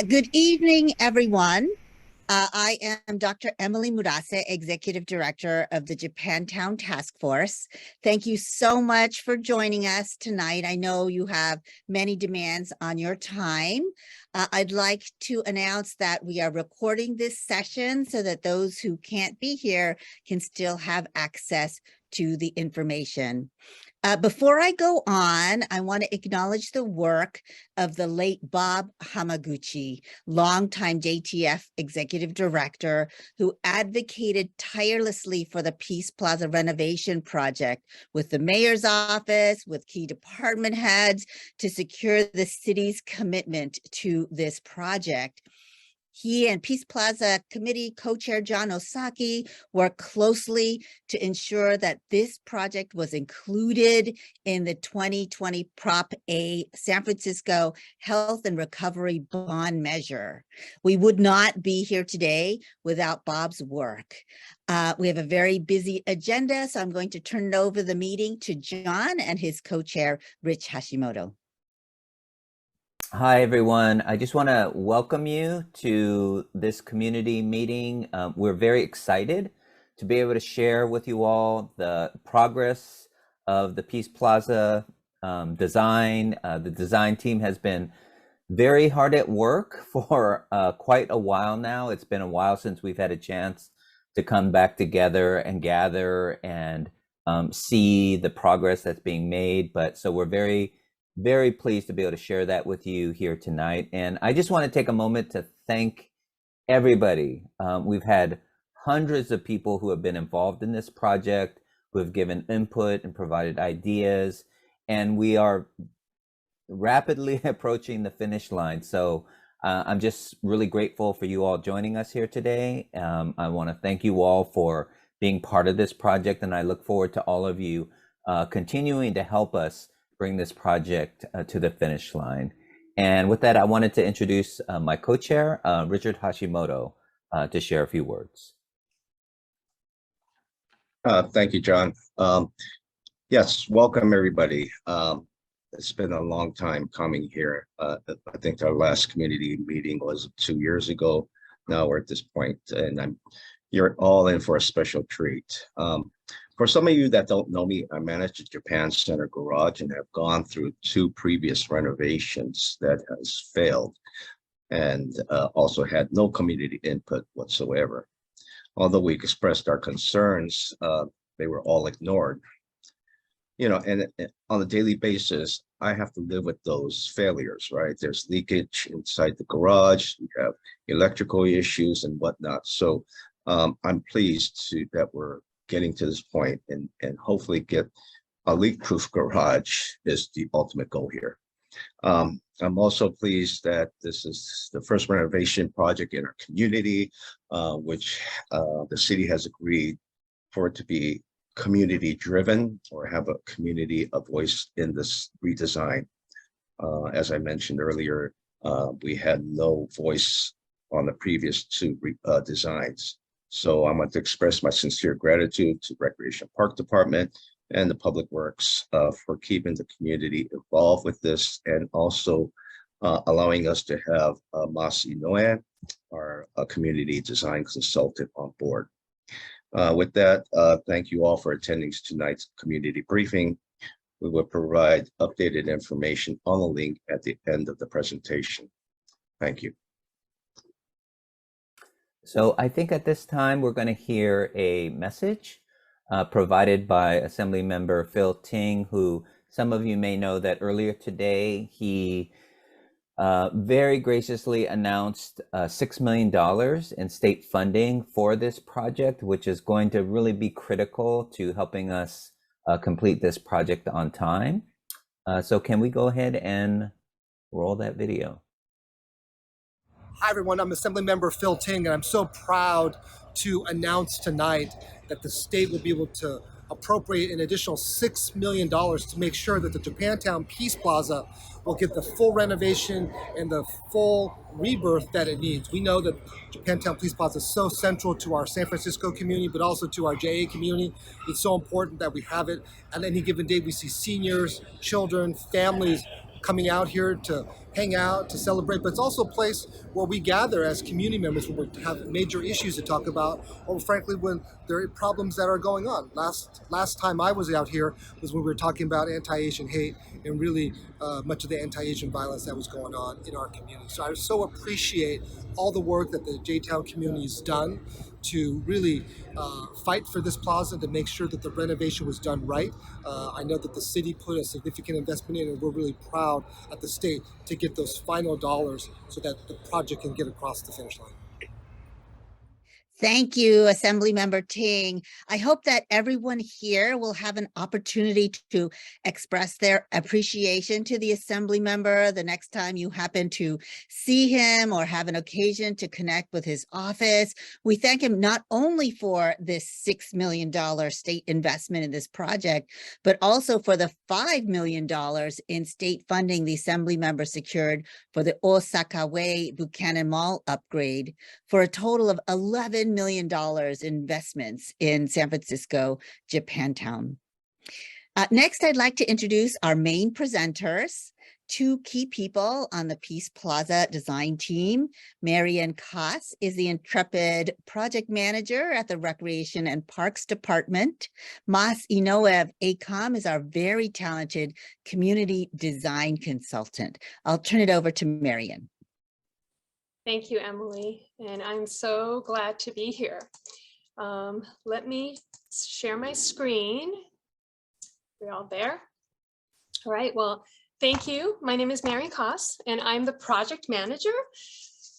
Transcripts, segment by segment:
Good evening, everyone. I am Dr. Emily Murase, Executive Director of the Japantown Task Force. Thank you so much for joining us tonight. I know you have many demands on your time. I'd like to announce that we are recording this session so that those who can't be here can still have access to the information. Before I go on, I want to acknowledge the work of the late Bob Hamaguchi, longtime JTF Executive Director, who advocated tirelessly for the Peace Plaza renovation project with the mayor's office, with key department heads to secure the city's commitment to this project. He and Peace Plaza Committee co-chair John Osaki worked closely to ensure that this project was included in the 2020 Prop A San Francisco Health and Recovery Bond Measure. We would not be here today without Bob's work. We have a very busy agenda, so I'm going to turn over the meeting to John and his co-chair, Rich Hashimoto. Hi, everyone. I just want to welcome you to this community meeting. We're very excited to be able to share with you all the progress of the Peace Plaza design. The design team has been very hard at work for quite a while now. It's been a while since we've had a chance to come back together and gather and see the progress that's being made. So we're very pleased to be able to share that with you here tonight. And I just want to take a moment to thank everybody. We've had hundreds of people who have been involved in this project, who have given input and provided ideas, and we are rapidly approaching the finish line. So I'm just really grateful for you all joining us here today. I want to thank you all for being part of this project, and I look forward to all of you continuing to help us bring this project to the finish line. And with that, I wanted to introduce my co-chair, Richard Hashimoto, to share a few words. Thank you, John. Yes, welcome everybody. It's been a long time coming here. I think our last community meeting was 2 years ago. Now we're at this point, and you're all in for a special treat. For some of you that don't know me, I manage the Japan Center Garage and have gone through 2 previous renovations that has failed and also had no community input whatsoever. Although we expressed our concerns, they were all ignored. You know, and on a daily basis, I have to live with those failures, right? There's leakage inside the garage, we have electrical issues and whatnot. So I'm pleased that we're getting to this point and hopefully get a leak-proof garage is the ultimate goal here. I'm also pleased that this is the first renovation project in our community, which the city has agreed for it to be community-driven or have a community a voice in this redesign. As I mentioned earlier, we had no voice on the previous 2 designs. So I want to express my sincere gratitude to Recreation Park Department and the Public Works for keeping the community involved with this and also allowing us to have Mas Inoue, our community design consultant, on board. With that, thank you all for attending tonight's community briefing. We will provide updated information on the link at the end of the presentation. Thank you. So I think at this time, we're going to hear a message provided by Assembly Member Phil Ting, who some of you may know that earlier today, he very graciously announced $6 million in state funding for this project, which is going to really be critical to helping us complete this project on time. So can we go ahead and roll that video? Hi, everyone. I'm Assemblymember Phil Ting, and I'm so proud to announce tonight that the state will be able to appropriate an additional $6 million to make sure that the Japantown Peace Plaza will get the full renovation and the full rebirth that it needs. We know that Japantown Peace Plaza is so central to our San Francisco community, but also to our JA community. It's so important that we have it. On any given day, we see seniors, children, families coming out here to hang out, to celebrate, but it's also a place where we gather as community members when we have major issues to talk about, or frankly, when there are problems that are going on. Last time I was out here was when we were talking about anti-Asian hate and really much of the anti-Asian violence that was going on in our community. So I so appreciate all the work that the J-Town community has done to really fight for this plaza, to make sure that the renovation was done right. I know that the city put a significant investment in, and we're really proud at the state to get those final dollars so that the project can get across the finish line. Thank you, Assemblymember Ting. I hope that everyone here will have an opportunity to express their appreciation to the Assembly member the next time you happen to see him or have an occasion to connect with his office. We thank him not only for this $6 million state investment in this project, but also for the $5 million in state funding the Assembly member secured for the Osaka Way Buchanan Mall upgrade, for a total of $11 million in investments in San Francisco, Japantown. Next, I'd like to introduce our main presenters, two key people on the Peace Plaza design team. Marian Koss is the intrepid project manager at the Recreation and Parks Department. Mas Inoue of ACOM is our very talented community design consultant. I'll turn it over to Marian. Thank you, Emily, and I'm so glad to be here. Let me share my screen. We're all there? All right, well, thank you. My name is Marian Koss, and I'm the project manager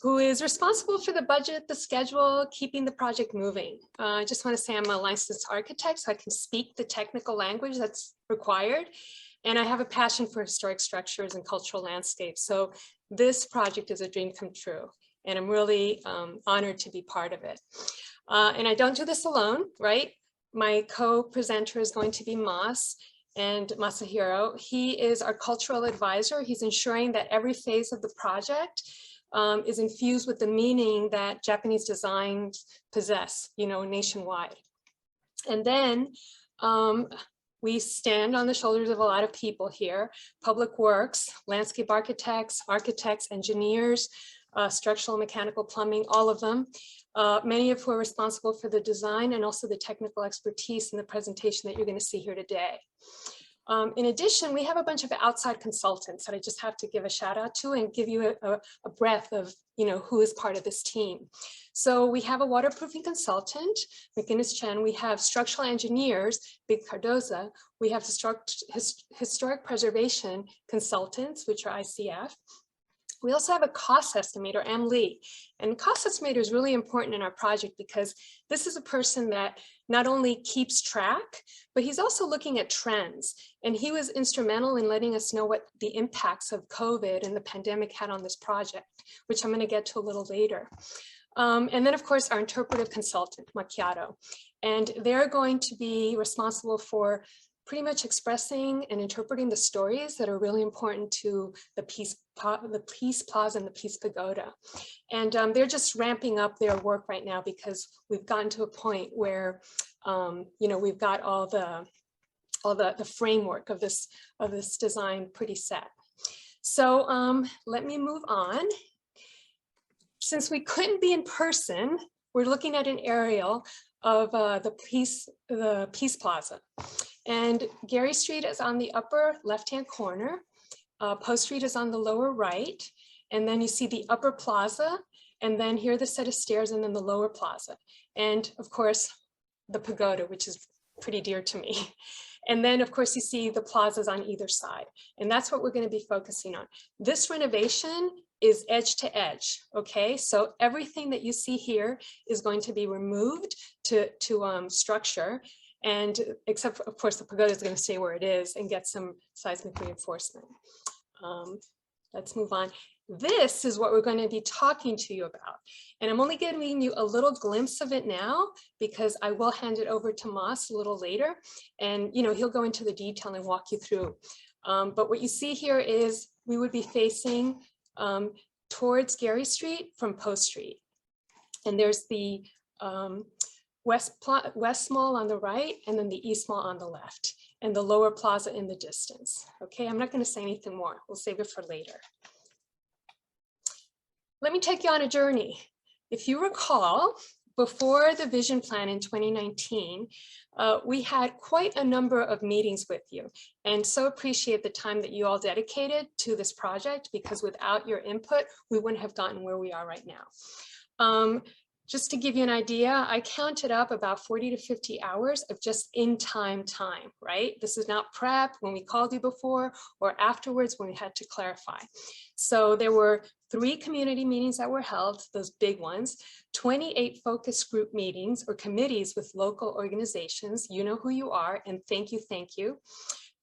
who is responsible for the budget, the schedule, keeping the project moving. I just want to say I'm a licensed architect, so I can speak the technical language that's required. And I have a passion for historic structures and cultural landscapes. So this project is a dream come true, and I'm really honored to be part of it. And I don't do this alone, right? My co-presenter is going to be Mas and Masahiro. He is our cultural advisor. He's ensuring that every phase of the project is infused with the meaning that Japanese designs possess, nationwide. And then we stand on the shoulders of a lot of people here: public works, landscape architects, engineers, structural, mechanical, plumbing, all of them. Many of who are responsible for the design and also the technical expertise in the presentation that you're going to see here today. In addition, we have a bunch of outside consultants that I just have to give a shout out to and give you a breadth of who is part of this team. So we have a waterproofing consultant, McGinnis Chen. We have structural engineers, Big Cardoza. We have historic preservation consultants, which are ICF. We also have a cost estimator, Am Lee. And cost estimator is really important in our project because this is a person that not only keeps track, but he's also looking at trends. And he was instrumental in letting us know what the impacts of COVID and the pandemic had on this project, which I'm going to get to a little later. And then, of course, our interpretive consultant, Macchiato. And they're going to be responsible for pretty much expressing and interpreting the stories that are really important to the Peace Plaza and the Peace Pagoda. And they're just ramping up their work right now because we've gotten to a point where, we've got all the framework of this design pretty set. So let me move on. Since we couldn't be in person, we're looking at an aerial of the Peace Plaza. And Gary Street is on the upper left-hand corner. Post Street is on the lower right. And then you see the upper plaza. And then here are the set of stairs and then the lower plaza. And of course, the pagoda, which is pretty dear to me. And then of course, you see the plazas on either side. And that's what we're going to be focusing on. This renovation is edge to edge, okay? So everything that you see here is going to be removed to structure. And except, of course, the pagoda is going to stay where it is and get some seismic reinforcement. Let's move on. This is what we're going to be talking to you about. And I'm only giving you a little glimpse of it now because I will hand it over to Mas a little later. And he'll go into the detail and walk you through. But what you see here is we would be facing towards Gary Street from Post Street. And there's the West Mall on the right, and then the East Mall on the left, and the lower plaza in the distance. Okay, I'm not going to say anything more. We'll save it for later. let me take you on a journey. If you recall, before the vision plan in 2019, we had quite a number of meetings with you, and so appreciate the time that you all dedicated to this project, because without your input, we wouldn't have gotten where we are right now. Just to give you an idea, I counted up about 40 to 50 hours of just in-time time, right? This is not prep when we called you before or afterwards when we had to clarify. So there were 3 community meetings that were held, those big ones, 28 focus group meetings or committees with local organizations. You know who you are, and thank you, thank you.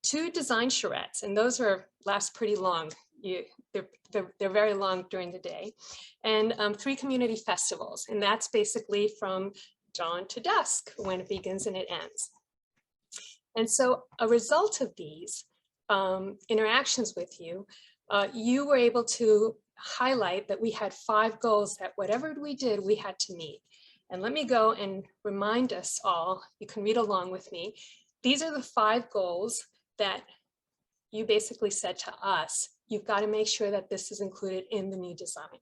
2 design charrettes, and those last pretty long. They're very long during the day, and 3 community festivals, and that's basically from dawn to dusk when it begins and it ends. And so a result of these interactions with you, you were able to highlight that we had 5 goals that whatever we did, we had to meet. And let me go and remind us all, you can read along with me. These are the 5 goals that you basically said to us, you've got to make sure that this is included in the new design.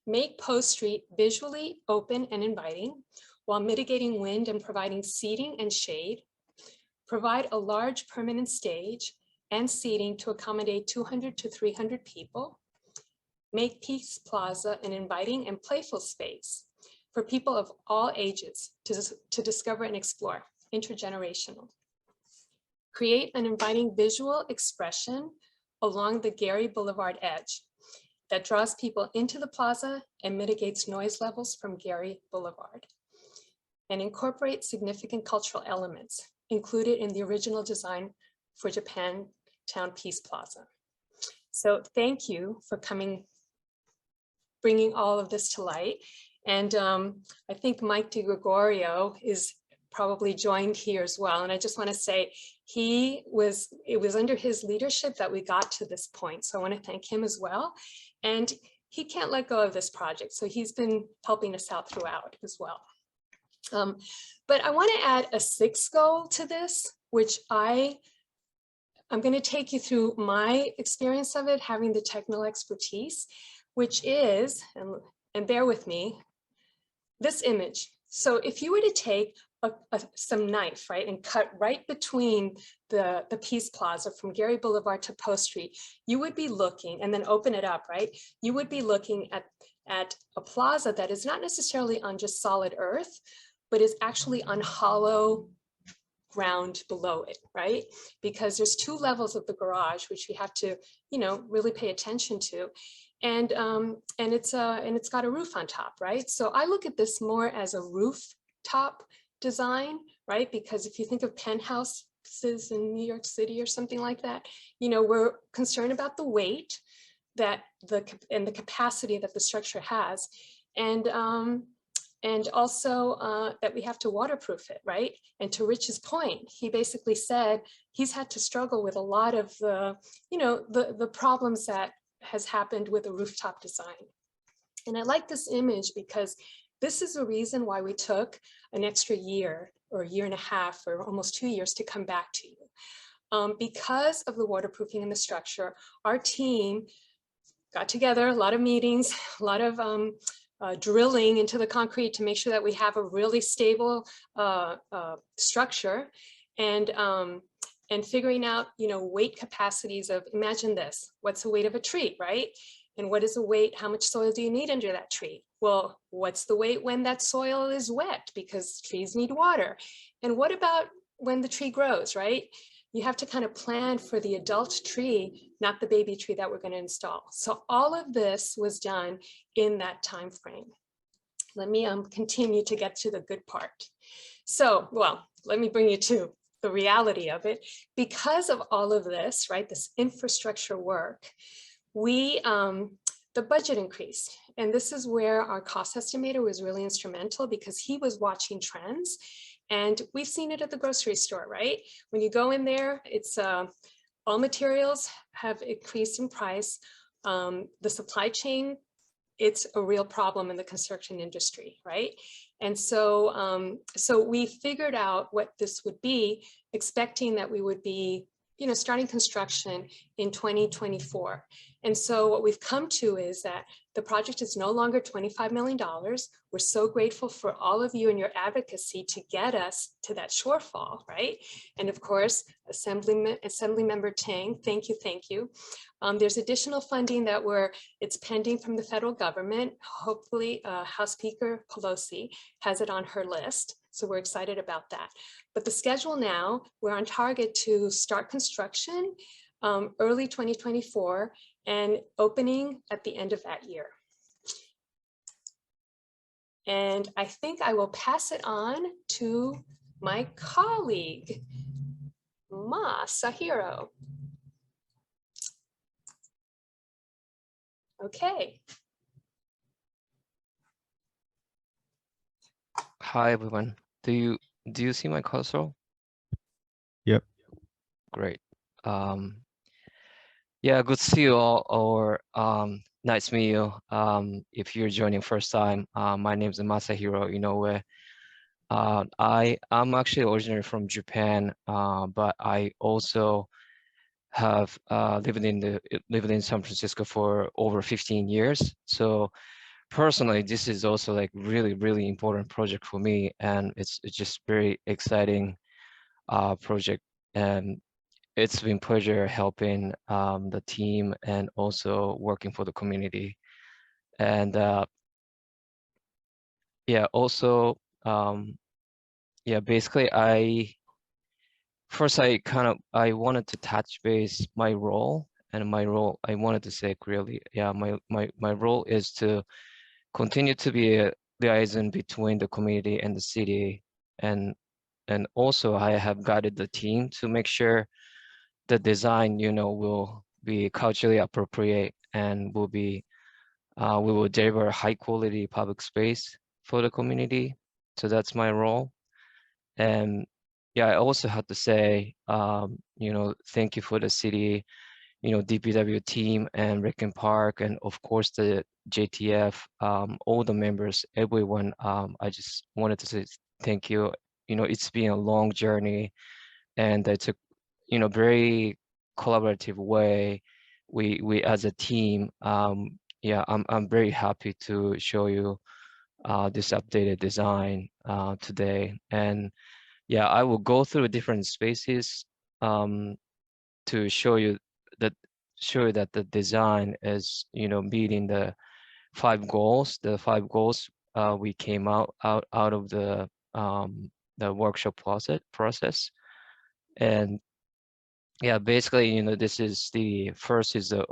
Make Post Street visually open and inviting while mitigating wind and providing seating and shade. Provide a large permanent stage and seating to accommodate 200 to 300 people. Make Peace Plaza an inviting and playful space for people of all ages to discover and explore, intergenerational. Create an inviting visual expression along the Gary Boulevard edge that draws people into the plaza and mitigates noise levels from Gary Boulevard. And incorporate significant cultural elements included in the original design for Japantown Peace Plaza. So thank you for bringing all of this to light. And I think Mike DiGregorio is probably joined here as well. And I just want to say, it was under his leadership that we got to this point. So I want to thank him as well. And he can't let go of this project. So he's been helping us out throughout as well. But I want to add a 6th goal to this, which I'm going to take you through my experience of it, having the technical expertise, which is, and bear with me, this image. So if you were to take some knife, right, and cut right between the Peace Plaza from Gary Boulevard to Post Street, you would be looking, and then open it up, right? You would be looking at a plaza that is not necessarily on just solid earth, but is actually on hollow ground below it, right? Because there's 2 levels of the garage, which we have to, really pay attention to. And it's got a roof on top, right? So I look at this more as a rooftop design, right? Because if you think of penthouses in New York City or something like that, we're concerned about the weight and the capacity that the structure has, and also that we have to waterproof it, right? And to Rich's point, he basically said he's had to struggle with a lot of the problems that has happened with a rooftop design. And I like this image because this is the reason why we took an extra year or a year and a half or almost 2 years to come back to you. Because of the waterproofing in the structure, our team got together, a lot of meetings, a lot of drilling into the concrete to make sure that we have a really stable structure, and figuring out, weight capacities of, imagine this, what's the weight of a tree, right? And what is the weight, how much soil do you need under that tree? Well, what's the weight when that soil is wet? Because trees need water. And what about when the tree grows, right? You have to kind of plan for the adult tree, not the baby tree that we're going to install. So all of this was done in that time frame. Let me continue to get to the good part. So, well, let me bring you to the reality of it. Because of all of this, right, this infrastructure work, the budget increased. And this is where our cost estimator was really instrumental, because he was watching trends. And we've seen it at the grocery store, right? When you go in there, it's all materials have increased in price. The supply chain, it's a real problem in the construction industry, right? And so, so we figured out what this would be, expecting that we would be, starting construction in 2024. And so what we've come to is that the project is no longer $25 million. We're so grateful for all of you and your advocacy to get us to that shortfall, right? And of course, Assemblymember Tang, thank you, thank you. There's additional funding that it's pending from the federal government. Hopefully, House Speaker Pelosi has it on her list. So we're excited about that. But the schedule now, we're on target to start construction early 2024 and opening at the end of that year. And I think I will pass it on to my colleague, Masahiro. Okay. Hi everyone. Do you see my cursor? Yep. Great. Yeah, good to see you all, or nice to meet you. If you're joining first time, my name is Masahiro Inoue. I'm actually originally from Japan, but I also have lived in San Francisco for over 15 years. So personally, this is also like really important project for me, and it's just very exciting project, and it's been pleasure helping the team and also working for the community. And yeah, also basically I wanted to touch base my role, and my role I wanted to say clearly, yeah, my role is to continue to be a liaison between the community and the city, and also I have guided the team to make sure the design, will be culturally appropriate and we will deliver high quality public space for the community. So that's my role. And yeah, I also have to say, thank you for the city, DPW team and Ricken Park, and of course the JTF, all the members, everyone. I just wanted to say thank you. It's been a long journey, and it's a very collaborative way. We as a team, yeah, I'm very happy to show you this updated design today. And yeah, I will go through different spaces to show you that the design is meeting the 5 goals. The 5 goals we came out of the workshop process. And yeah, basically, this is the first is the,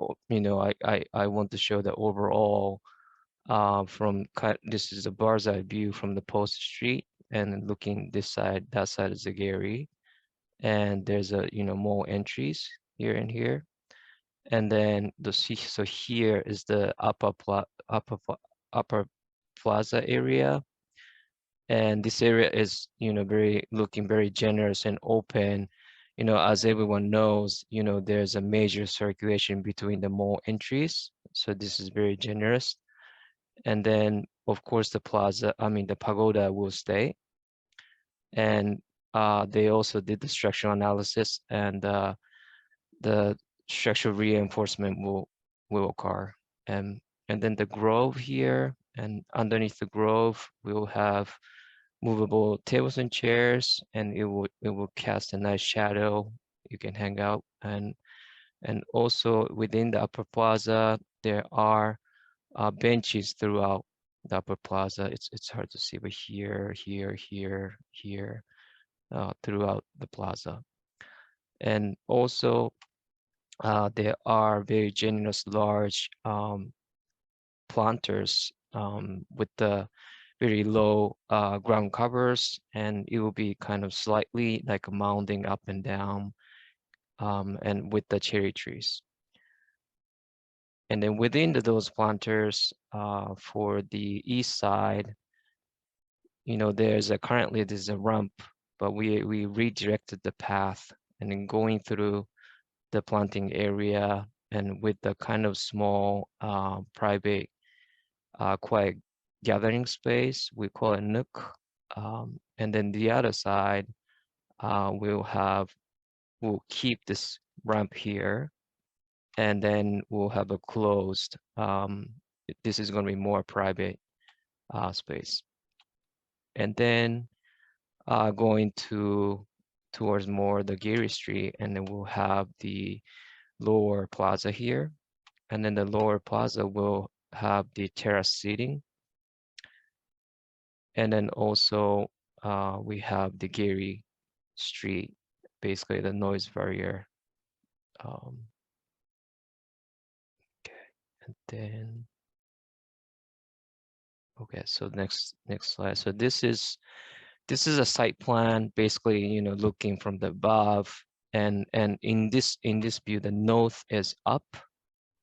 I want to show the overall this is a bird's eye view from the Post Street, and looking this side, that side is the Gary. And there's more entries here and here. And then so here is the upper plaza area. And this area is, looking very generous and open. As everyone knows, there's a major circulation between the mall entries. So this is very generous. And then, of course, the pagoda will stay. And they also did the structural analysis, and the structural reinforcement will occur. And then the grove here, and underneath the grove, we'll have movable tables and chairs, and it will cast a nice shadow. You can hang out. And also within the upper plaza, there are benches throughout the upper plaza. It's hard to see, but here, throughout the plaza. And also there are very generous large planters with the very low ground covers, and it will be kind of slightly like mounding up and down, and with the cherry trees. And then within those planters, for the east side, currently there's a ramp, but we redirected the path, and then going through the planting area, and with the kind of small private quiet gathering space, we call it nook. And then the other side, we'll keep this ramp here, and then we'll have a closed. This is going to be more private space. And then going towards more the Geary Street, and then we'll have the lower plaza here. And then the lower plaza will have the terrace seating. And then also we have the Geary Street, basically the noise barrier. Okay, and then okay, so next slide. So this is a site plan, basically, looking from the above, and in this view, the north is up.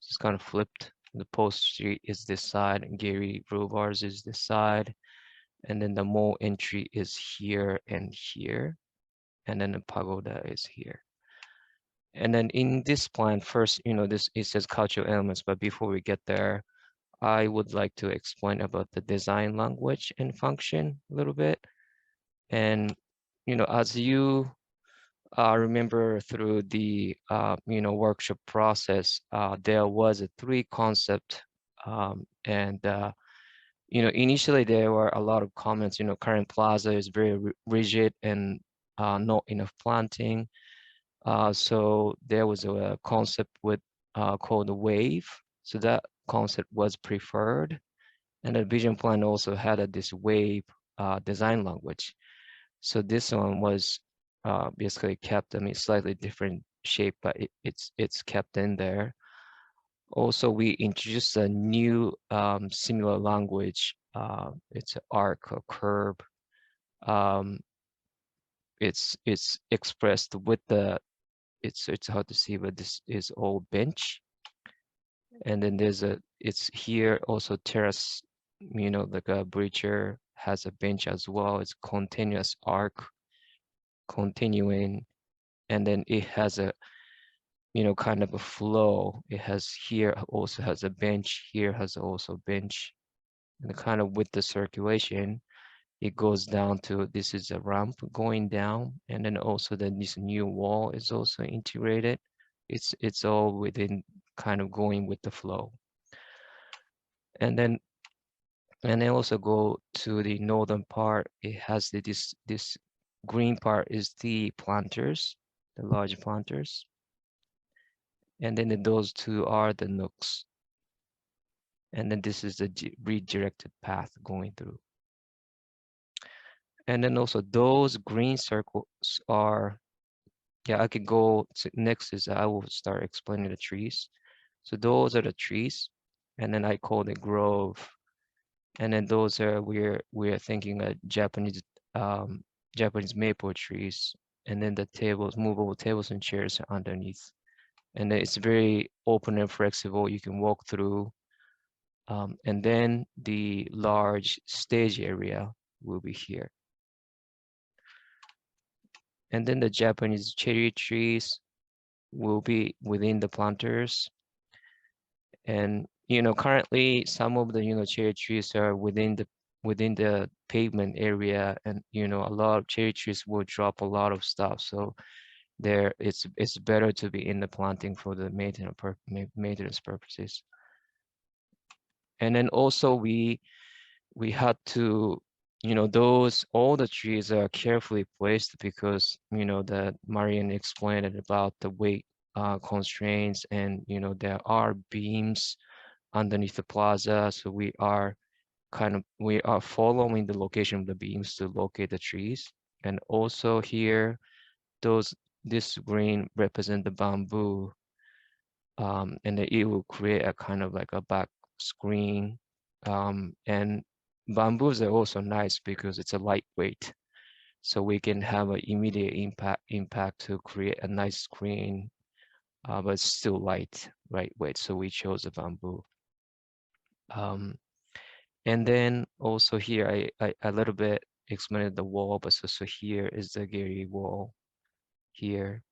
It's kind of flipped. The Post Street is this side, and Gary Boulevards is this side, and then the mall entry is here and here, and then the pagoda is here. And then in this plan, first, this it says cultural elements, but before we get there, I would like to explain about the design language and function a little bit. And as you remember through the workshop process, there was a three concept, and initially there were a lot of comments. Current plaza is very rigid and not enough planting. So there was a concept with called the wave. So that concept was preferred, and the vision plan also had this wave design language. So this one was basically kept, slightly different shape, but it's kept in there. Also, we introduced a new similar language. It's an arc or curve. Um, it's expressed with the, it's hard to see, but this is all bench. And then it's here also terrace, like a breacher has a bench as well. It's continuous arc continuing, and then it has a kind of a flow. It has here also has a bench, here has also bench, and kind of with the circulation it goes down to, this is a ramp going down, and then also then this new wall is also integrated. It's all within kind of going with the flow. And then also go to the northern part. It has this green part is the planters, the large planters. And then those two are the nooks. And then this is the redirected path going through. And then also those green circles are, yeah, I could go to, next is I will start explaining the trees. So those are the trees, and then I call it grove. And then those are, we're thinking of Japanese maple trees, and then the tables, movable tables and chairs are underneath. And then it's very open and flexible. You can walk through. And then the large stage area will be here. And then the Japanese cherry trees will be within the planters. And currently some of the cherry trees are within the pavement area, and a lot of cherry trees will drop a lot of stuff. So there, it's better to be in the planting for the maintenance purposes. And then also we had to, all the trees are carefully placed because, that Marian explained about the weight constraints, and, there are beams underneath the plaza. So we are following the location of the beams to locate the trees. And also here, this green represent the bamboo, and it will create a kind of like a back screen. And bamboos are also nice because it's a lightweight, so we can have an immediate impact to create a nice screen, but it's still lightweight. So we chose a bamboo. And then also here, I a little bit explained the wall, but so here is the Gary wall here.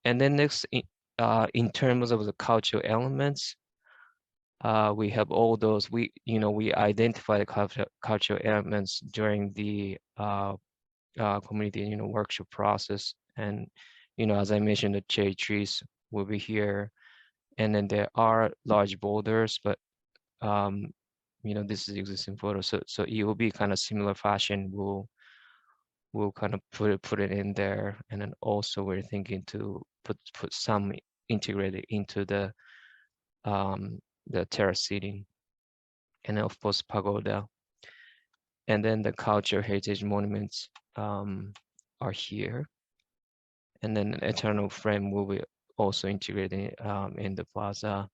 And then next, in terms of the cultural elements, we have all those. We identify the cultural elements during the community workshop process. And as I mentioned, the cherry trees will be here. and then there are large boulders, but this is existing photo, so it will be kind of similar fashion. We'll kind of put it in there, and then also we're thinking to put some integrated into the terrace seating, and of course pagoda, and then the culture heritage monuments are here, and then an eternal frame will be also integrated in the plaza,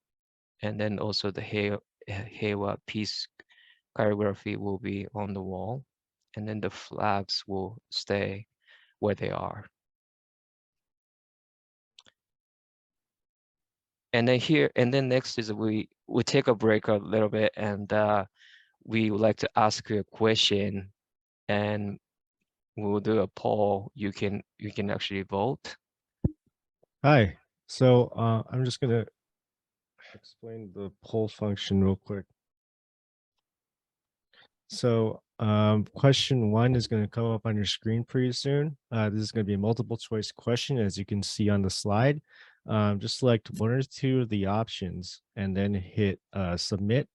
and then also the Heiwa peace choreography will be on the wall, and then the flags will stay where they are. And then next is we take a break a little bit, and we would like to ask you a question, and we'll do a poll. You can actually vote. Hi. So I'm just gonna explain the poll function real quick. So question 1 is going to come up on your screen pretty soon. This is going to be a multiple choice question, as you can see on the slide. Just select 1 or 2 of the options and then hit submit.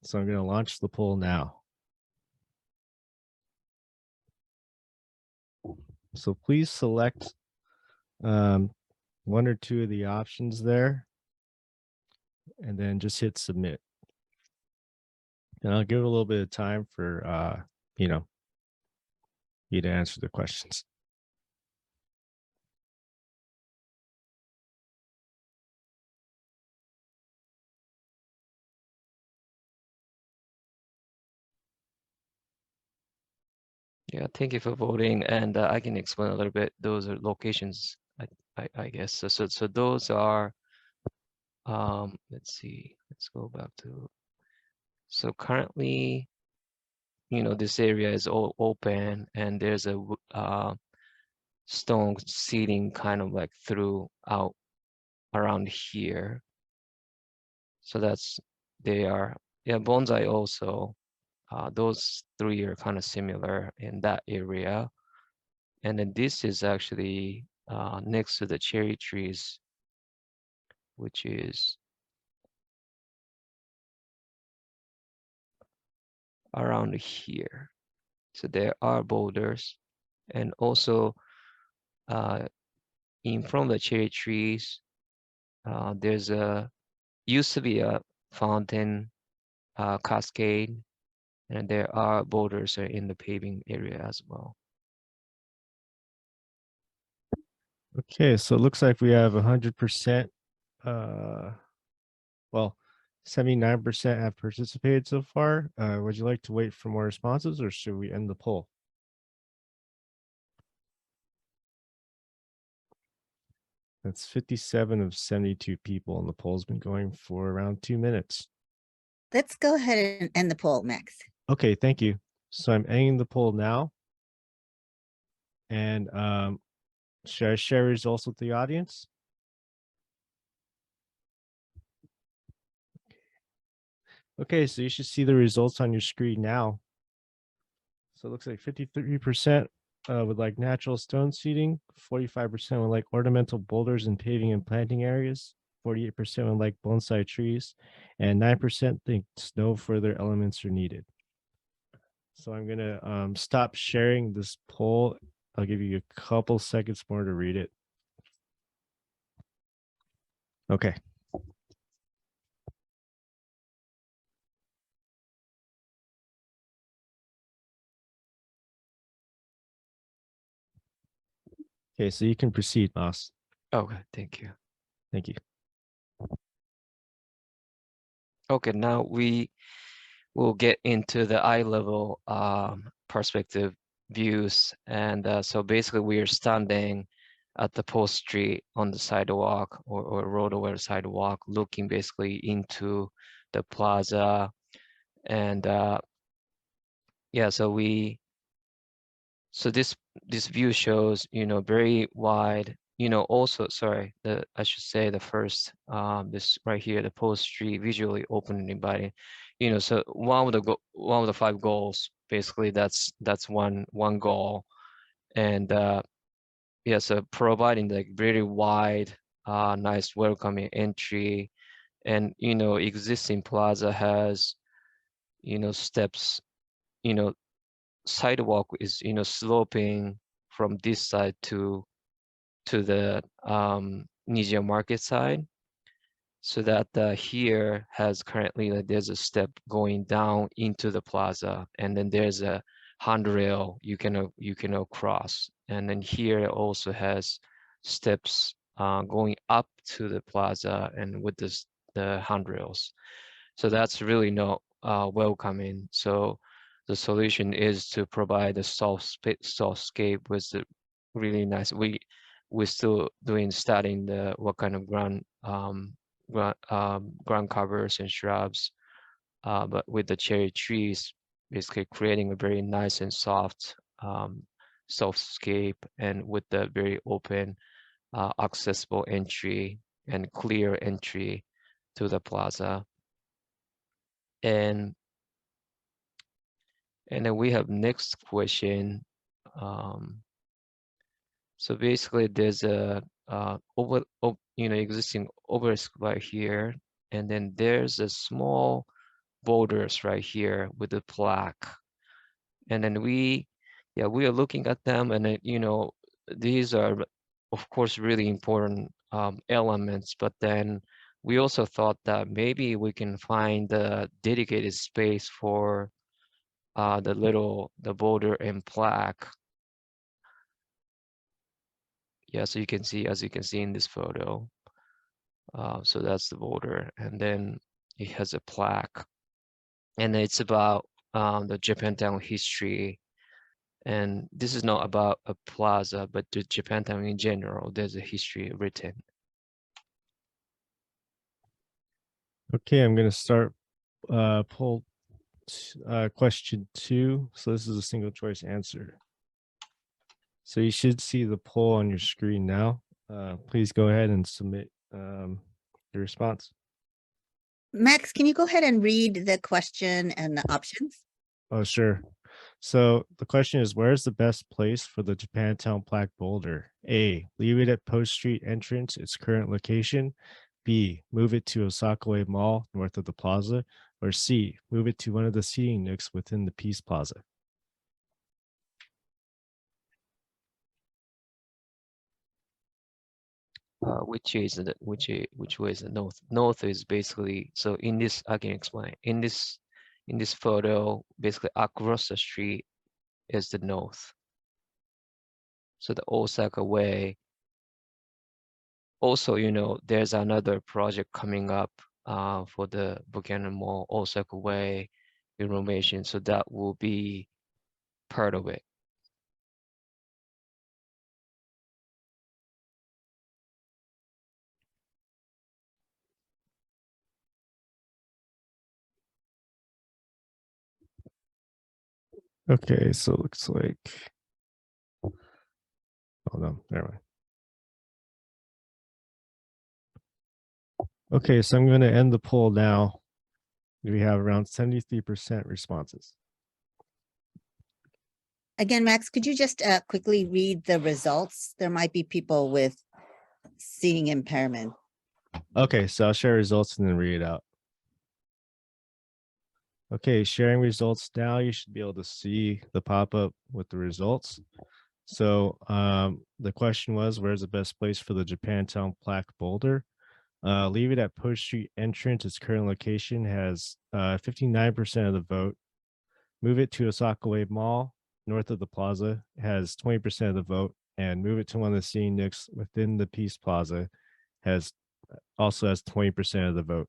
So I'm going to launch the poll now. So please select 1 or 2 of the options there, and then just hit submit. And I'll give it a little bit of time for you to answer the questions. Yeah, thank you for voting, and I can explain a little bit. Those are locations, I guess. So those are, let's see, let's go back to. So currently, this area is all open, and there's a stone seating kind of like throughout around here. So they are, yeah, bonsai also. Those 3 are kind of similar in that area. And then this is actually next to the cherry trees, which is around here. So there are boulders, and also in front of the cherry trees, there's used to be a fountain cascade, and there are boulders in the paving area as well. Okay, so it looks like we have 100%. Well, 79% have participated so far. Would you like to wait for more responses, or should we end the poll? That's 57 of 72 people, and the poll's been going for around 2 minutes. Let's go ahead and end the poll, Max. Okay, thank you. So I'm ending the poll now. And should I share results with the audience? Okay, so you should see the results on your screen now. So it looks like 53% would like natural stone seating, 45% would like ornamental boulders and paving and planting areas, 48% would like bonsai trees, and 9% thinks no further elements are needed. So I'm gonna stop sharing this poll. I'll give you a couple seconds more to read it. Okay. Okay, so you can proceed, Moss. Okay, thank you. Thank you. Okay, now we will get into the eye level perspective views. And so basically we are standing at the post street on the sidewalk or road over the sidewalk, looking basically into the plaza. And yeah, so this view shows, very wide, also, sorry, I should say the first, this right here, the post street, visually open and inviting, so one of the 5 goals, basically that's one goal. And yeah, so providing like very wide nice welcoming entry. And, you know, existing plaza has, you know, steps, you know, sidewalk is, you know, sloping from this side to the Nijia market side. So that here has currently, like, there's a step going down into the plaza, and then there's a handrail you can cross. And then here it also has steps going up to the plaza and with the handrails. So that's really not welcoming. So the solution is to provide a softscape with the really nice. We're still studying the what kind of ground covers and shrubs, but with the cherry trees, basically creating a very nice and soft softscape, and with the very open, accessible entry and clear entry to the plaza. And then we have next question. So basically, there's a existing obelisk right here, and then there's a small boulders right here with a plaque. And then we are looking at them, and then, you know, these are of course really important elements, but then we also thought that maybe we can find a dedicated space for the boulder and plaque. Yeah, so you can see, as you can see in this photo, so that's the boulder, and then it has a plaque, and it's about the Japantown history. And this is not about a plaza, but the Japantown in general. There's a history written. Okay, I'm gonna start poll question 2. So this is a single choice answer. So you should see the poll on your screen now. Please go ahead and submit your response. Max, can you go ahead and read the question and the options? Oh, sure. So the question is, where's the best place for the Japantown plaque boulder? A, leave it at Post Street entrance, its current location. B, move it to Osakaway Mall, north of the plaza. Or C, move it to one of the seating nooks within the Peace Plaza. Which way is the north? North is basically, so in this, I can explain. In this photo, basically across the street is the north. So the Osaka Way. Also, you know, there's another project coming up for the Buchanan Mall, Osaka Way, Renovation. So that will be part of it. Okay, so it looks like, hold on, never mind. Okay, so I'm going to end the poll now. We have around 73% responses. Again, Max, could you just quickly read the results? There might be people with seeing impairment. Okay, so I'll share results and then read it out. Okay, sharing results now. You should be able to see the pop-up with the results. So the question was, where's the best place for the Japantown plaque boulder? Leave it at Post Street entrance. Its current location has 59% of the vote. Move it to Osakaway Mall, north of the plaza, has 20% of the vote. And move it to one of the seating nooks within the Peace Plaza also has 20% of the vote.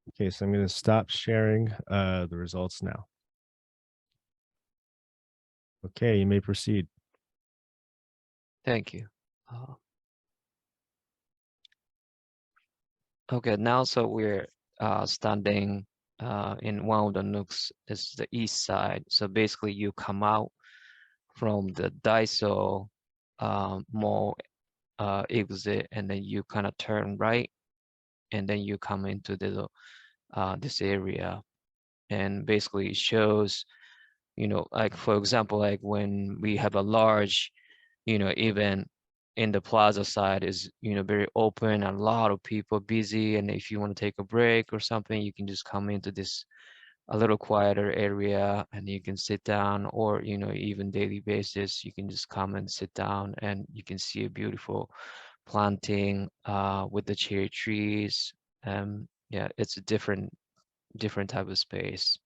Okay, so I'm going to stop sharing the results now. Okay, you may proceed. Thank you. Okay, now so we're standing in one of the nooks. This is the east side. So basically, you come out from the Daiso mall exit, and then you kind of turn right, and then you come into the this area, and basically it shows, you know, like for example, like when we have a large, you know, event in the plaza side is, very open, a lot of people busy. And if you want to take a break or something, you can just come into this a little quieter area and you can sit down, or, even daily basis, you can just come and sit down and you can see a beautiful planting with the cherry trees. Yeah, it's a different type of space.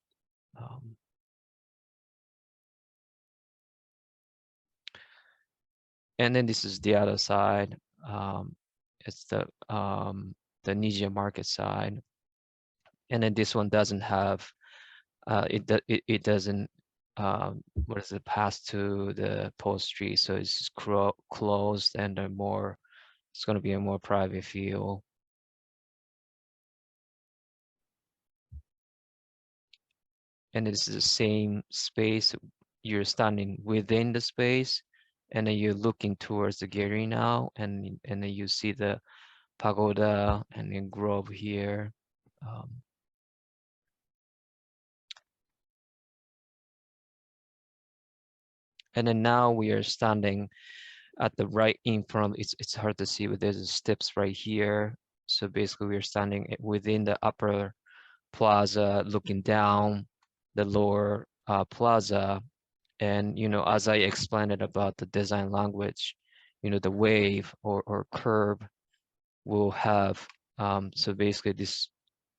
And then this is the other side. It's the Nijia market side. And then this one doesn't have, it doesn't, what is it, pass to the post street. So it's closed and it's going to be a more private feel. And this is the same space. You're standing within the space, and then you're looking towards the gallery now, and then you see the pagoda and then grove here. And then now we are standing at the right in front. It's hard to see, but there's steps right here. So basically, we're standing within the upper plaza, looking down the lower plaza. And as I explained it about the design language, the wave or curve will have, so basically this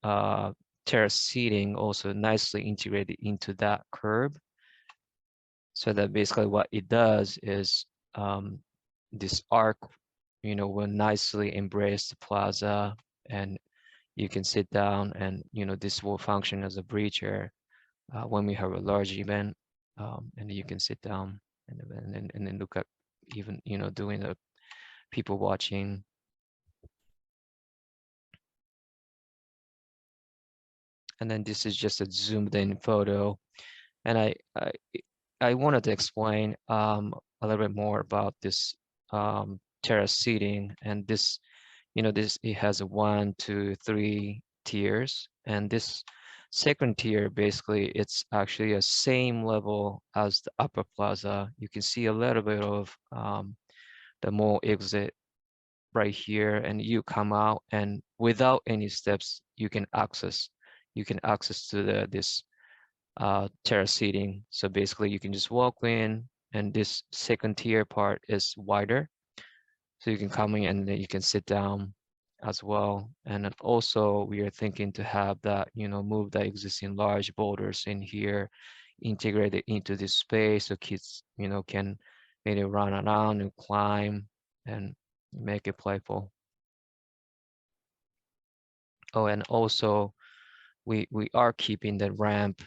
terrace seating also nicely integrated into that curve. So that basically what it does is, this arc, will nicely embrace the plaza, and you can sit down, and this will function as a breather when we have a large event, and you can sit down and then look at, even doing the people watching. And then this is just a zoomed in photo, and I wanted to explain a little bit more about this terrace seating. And this, it has a 1, 2, 3 tiers, and this second tier, basically it's actually a same level as the upper plaza. You can see a little bit of the mall exit right here, and you come out, and without any steps you can access to this terrace seating. So basically you can just walk in, and this second tier part is wider, so you can come in and then you can sit down as well. And then also we are thinking to have that, move the existing large boulders in here, integrate it into this space, so kids, can maybe run around and climb and make it playful. Oh, and also we are keeping the ramp.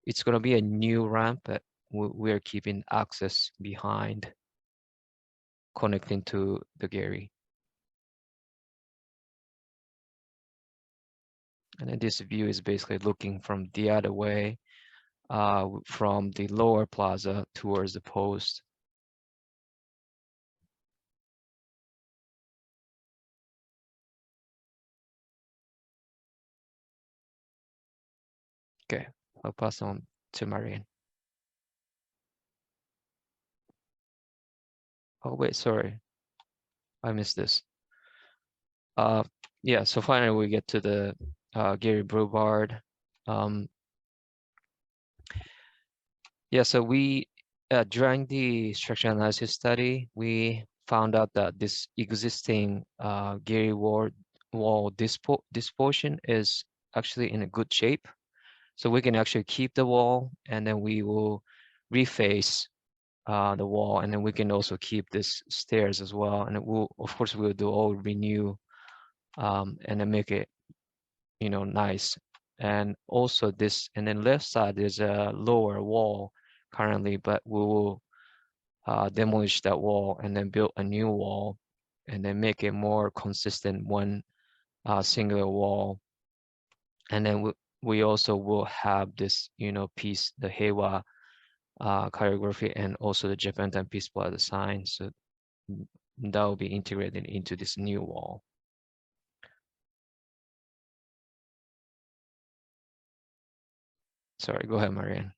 It's going to be a new ramp, but we're keeping access behind, connecting to the gallery. And then this view is basically looking from the other way, from the lower plaza towards the post. Okay, I'll pass on to Marianne. Oh wait, sorry, I missed this. Yeah, so finally we get to the Gary Boulevard. Yeah, so we during the structural analysis study, we found out that this existing Gary wall this portion is actually in a good shape. So we can actually keep the wall, and then we will reface the wall, and then we can also keep this stairs as well. And it will, of course, we'll do all renew, and then make it, nice. And also this, and then left side is a lower wall currently, but we will demolish that wall and then build a new wall, and then make it more consistent, one singular wall. And then we also will have this, piece, the Heiwa choreography, and also the Japantown Peace Plaza sign. So that will be integrated into this new wall. Sorry, go ahead, Marianne.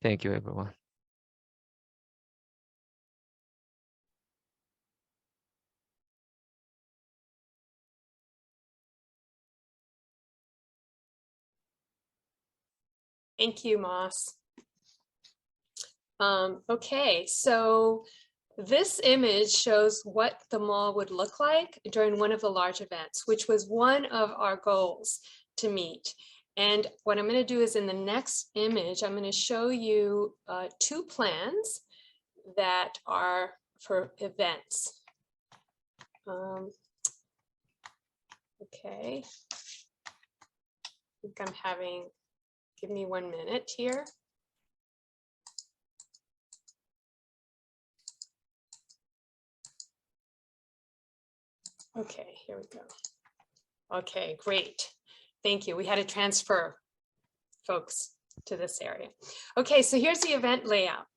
Thank you, everyone. Thank you, Moss. Okay, so this image shows what the mall would look like during one of the large events, which was one of our goals to meet. And what I'm going to do is in the next image, I'm going to show you 2 plans that are for events. Okay. I think I'm having, give me 1 minute here. Okay, here we go. Okay, great. Thank you. We had to transfer folks to this area. Okay, so here's the event layout.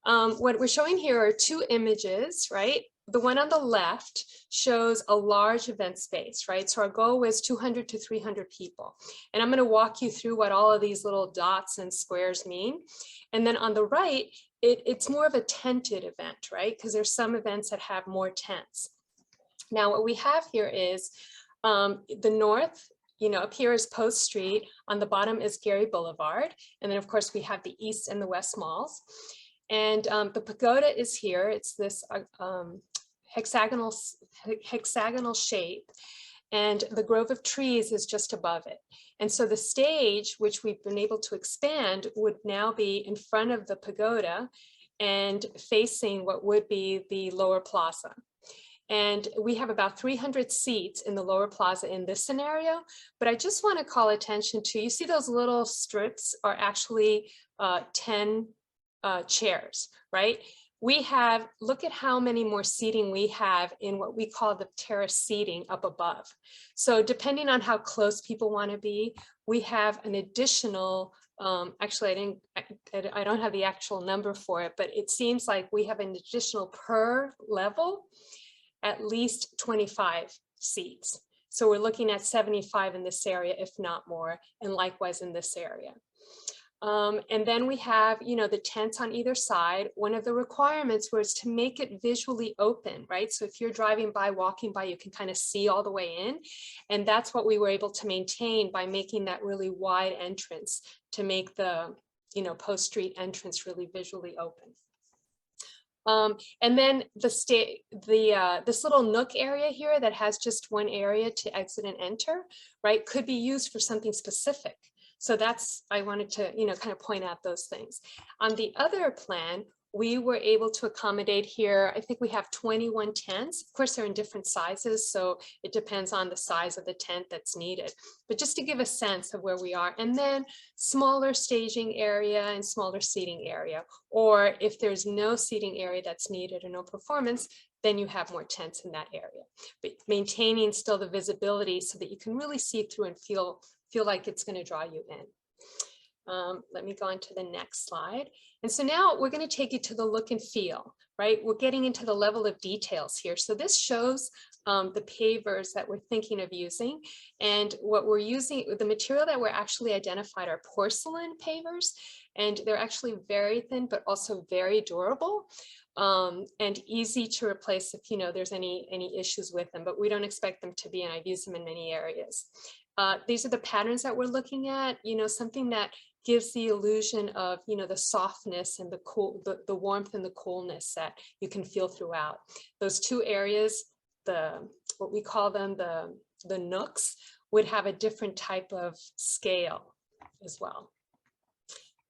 What we're showing here are 2 images, right? The one on the left shows a large event space, right? So our goal was 200 to 300 people. And I'm going to walk you through what all of these little dots and squares mean. And then on the right, it's more of a tented event, right? Because there's some events that have more tents. Now, what we have here is the north, up here is Post Street. On the bottom is Gary Boulevard. And then, of course, we have the east and the west malls. And the pagoda is here. It's this hexagonal shape. And the grove of trees is just above it. And so the stage, which we've been able to expand, would now be in front of the pagoda and facing what would be the lower plaza. And we have about 300 seats in the lower plaza in this scenario, but I just want to call attention to, you see those little strips are actually 10 chairs, right? We have, look at how many more seating we have in what we call the terrace seating up above. So depending on how close people want to be, we have an additional, actually I don't have the actual number for it, but it seems like we have an additional per level at least 25 seats. So we're looking at 75 in this area, if not more, and likewise in this area. And then we have, the tents on either side. One of the requirements was to make it visually open, right? So if you're driving by, walking by, you can kind of see all the way in. And that's what we were able to maintain by making that really wide entrance to make the, Post Street entrance really visually open. And then this little nook area here that has just one area to exit and enter, right, could be used for something specific. So that's, I wanted to, kind of point out those things. On the other plan, we were able to accommodate here, I think we have 21 tents. Of course, they're in different sizes, so it depends on the size of the tent that's needed. But just to give a sense of where we are, and then smaller staging area and smaller seating area. Or if there's no seating area that's needed or no performance, then you have more tents in that area. But maintaining still the visibility so that you can really see through and feel like it's going to draw you in. Let me go on to the next slide. And so now we're going to take you to the look and feel, right? We're getting into the level of details here. So this shows the pavers that we're thinking of using. And what we're using, the material that we're actually identified are porcelain pavers. And they're actually very thin, but also very durable. And easy to replace if there's any issues with them, but we don't expect them to be, and I've used them in many areas. These are the patterns that we're looking at, something that gives the illusion of, the softness and the warmth and the coolness that you can feel throughout. Those 2 areas, what we call them, the nooks, would have a different type of scale as well.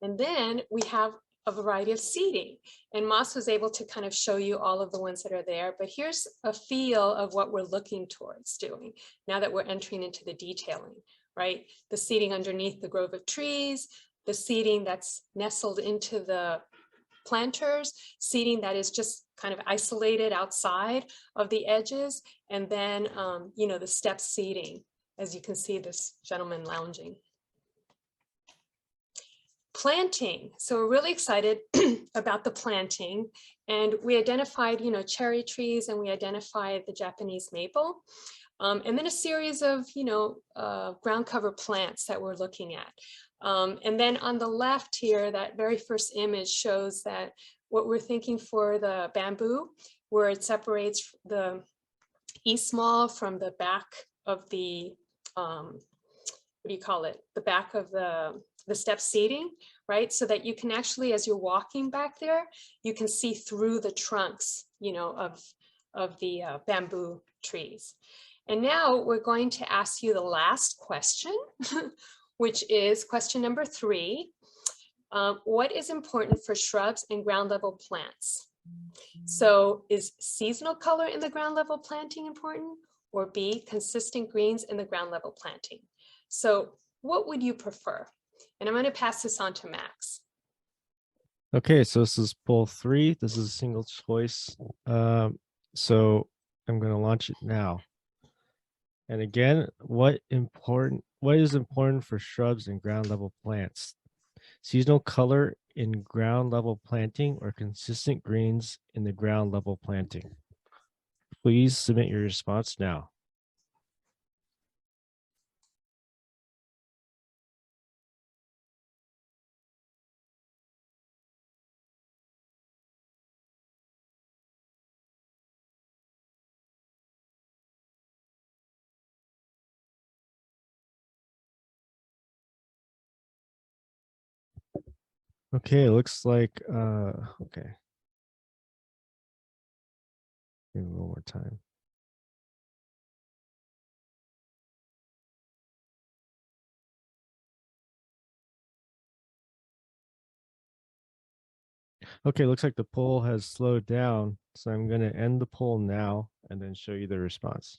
And then we have a variety of seating, and Moss was able to kind of show you all of the ones that are there, but here's a feel of what we're looking towards doing now that we're entering into the detailing, right? The seating underneath the grove of trees, the seating that's nestled into the planters, seating that is just kind of isolated outside of the edges, and then, the step seating, as you can see this gentleman lounging. Planting. So we're really excited about the planting, and we identified, cherry trees, and we identified the Japanese maple, and then a series of, ground cover plants that we're looking at. And then on the left here, that very first image shows that what we're thinking for the bamboo, where it separates the east mall from the back of the, the back of the the step seating, right? So that you can actually, as you're walking back there, you can see through the trunks, you know, of the bamboo trees. And now we're going to ask you the last question, which is question number 3. What is important for shrubs and ground level plants? So is seasonal color in the ground level planting important, or B, consistent greens in the ground level planting? So what would you prefer? And I'm going to pass this on to Max. Okay, so this is poll 3. This is a single choice. So I'm going to launch it now. And again, what is important for shrubs and ground level plants? Seasonal color in ground level planting or consistent greens in the ground level planting? Please submit your response now. Okay, it looks like okay. Maybe one more time. Okay, looks like the poll has slowed down. So I'm going to end the poll now and then show you the response.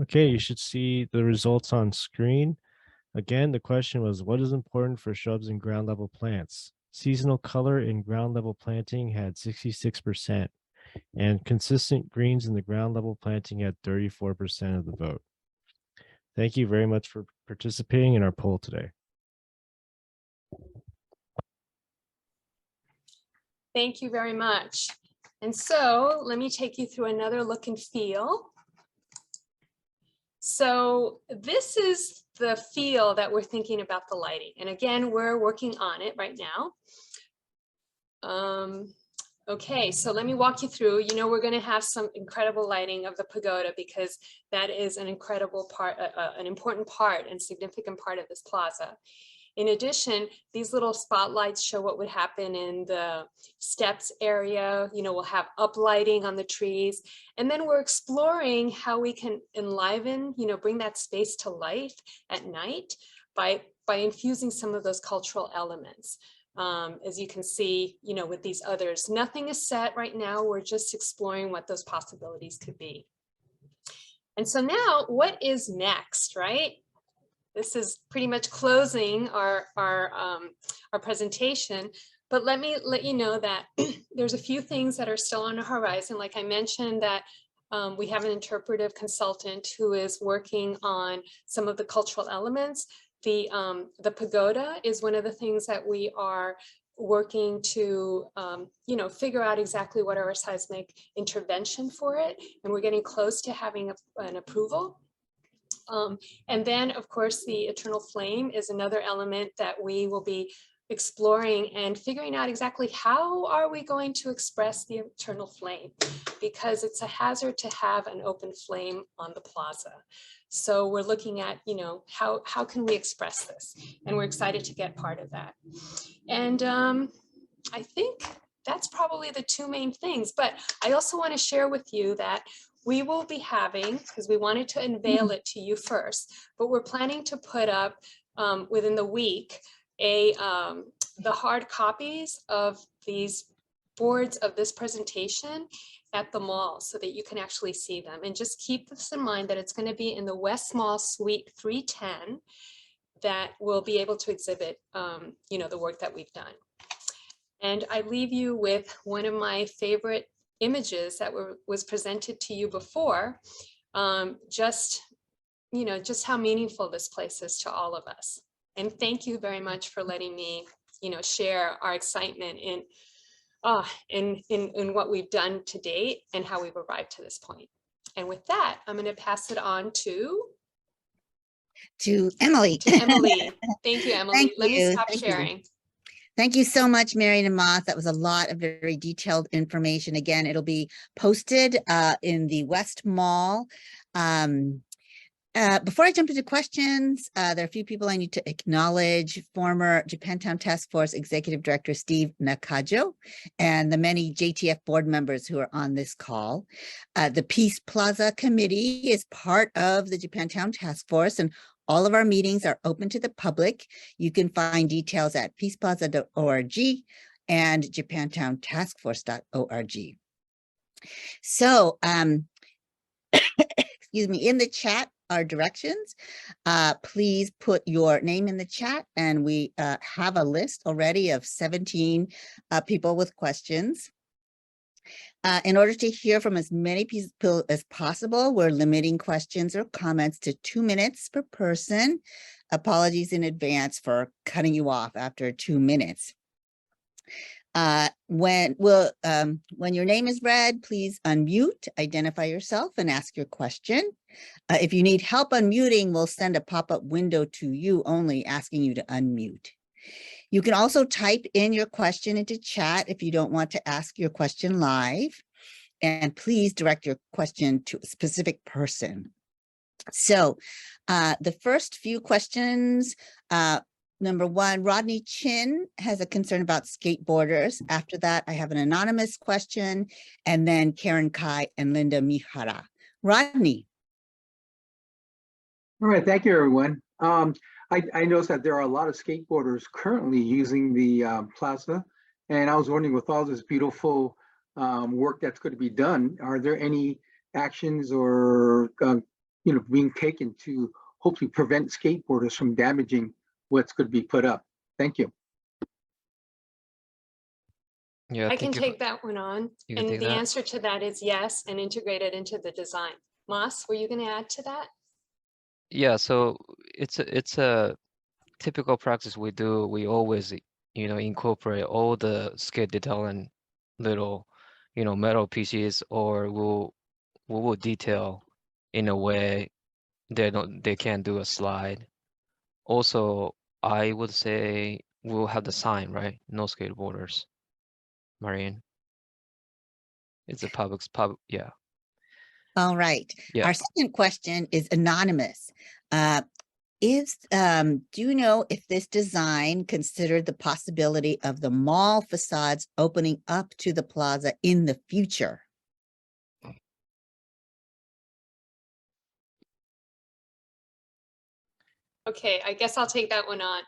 Okay, you should see the results on screen. Again, the question was, what is important for shrubs and ground level plants? Seasonal color in ground level planting had 66%, and consistent greens in the ground level planting had 34% of the vote. Thank you very much for participating in our poll today. Thank you very much. And so let me take you through another look and feel. So this is the feel that we're thinking about the lighting. And again, we're working on it right now. Okay, so let me walk you through. You know, we're going to have some incredible lighting of the pagoda because that is an incredible part, an important part and significant part of this plaza. In addition, these little spotlights show what would happen in the steps area. You know, we'll have uplighting on the trees. And then we're exploring how we can enliven, you know, bring that space to life at night by infusing some of those cultural elements. As you can see, you know, with these others, nothing is set right now. We're just exploring what those possibilities could be. And so now what is next, right? This is pretty much closing our presentation, but let me let you know that there's a few things that are still on the horizon. Like I mentioned that we have an interpretive consultant who is working on some of the cultural elements. The pagoda is one of the things that we are working to, you know, figure out exactly what our seismic intervention for it. And we're getting close to having an approval. And then, of course, the eternal flame is another element that we will be exploring and figuring out exactly how are we going to express the eternal flame, because it's a hazard to have an open flame on the plaza. So we're looking at, you know, how can we express this? And we're excited to get part of that. And I think that's probably the two main things, but I also want to share with you that we will be having, because we wanted to unveil it to you first, but we're planning to put up within the week the hard copies of these boards of this presentation at the mall so that you can actually see them. And just keep this in mind that it's going to be in the West Mall Suite 310 that will be able to exhibit, you know, the work that we've done. And I leave you with one of my favorite images that was presented to you before, just, you know, just how meaningful this place is to all of us. And thank you very much for letting me, you know, share our excitement in what we've done to date and how we've arrived to this point. And with that, I'm going to pass it on to Emily. Emily. Thank you, Emily. Thank Let me you. stop Thank you. sharing. Thank you so much, Marion and Moss. That was a lot of very detailed information. Again, it'll be posted in the West Mall Before I jump into questions, there are a few people I need to acknowledge. Former Japantown Task Force Executive Director Steve Nakajo and the many JTF board members who are on this call. The Peace Plaza Committee is part of the Japantown Task Force, and all of our meetings are open to the public. You can find details at peaceplaza.org and japantowntaskforce.org. So, excuse me, in the chat are directions. Please put your name in the chat, and we have a list already of 17 people with questions. In order to hear from as many people as possible, we're limiting questions or comments to 2 minutes per person. Apologies in advance for cutting you off after 2 minutes. When your name is read, please unmute, identify yourself, and ask your question. If you need help unmuting, we'll send a pop-up window to you only asking you to unmute. You can also type in your question into chat if you don't want to ask your question live, and please direct your question to a specific person. So the first few questions, number one, Rodney Chin has a concern about skateboarders. After that, I have an anonymous question, and then Karen Kai and Linda Mihara. Rodney. All right, thank you, everyone. I noticed that there are a lot of skateboarders currently using the plaza, and I was wondering, with all this beautiful work that's going to be done, are there any actions or being taken to hopefully prevent skateboarders from damaging what's going to be put up? Thank you. Yeah, I can take that one on. You can And take the that? answer to that is yes, and integrate it into the design. Moss, were you going to add to that? Yeah, so it's a typical practice we do. We always, incorporate all the skate detail and little, metal pieces, or we will detail in a way they can't do a slide. Also, I would say we'll have the sign, right? No skateboarders. Marian. It's a public, yeah. All right. Yeah. Our second question is anonymous. Do you know if this design considered the possibility of the mall facades opening up to the plaza in the future? Okay, I guess I'll take that one on.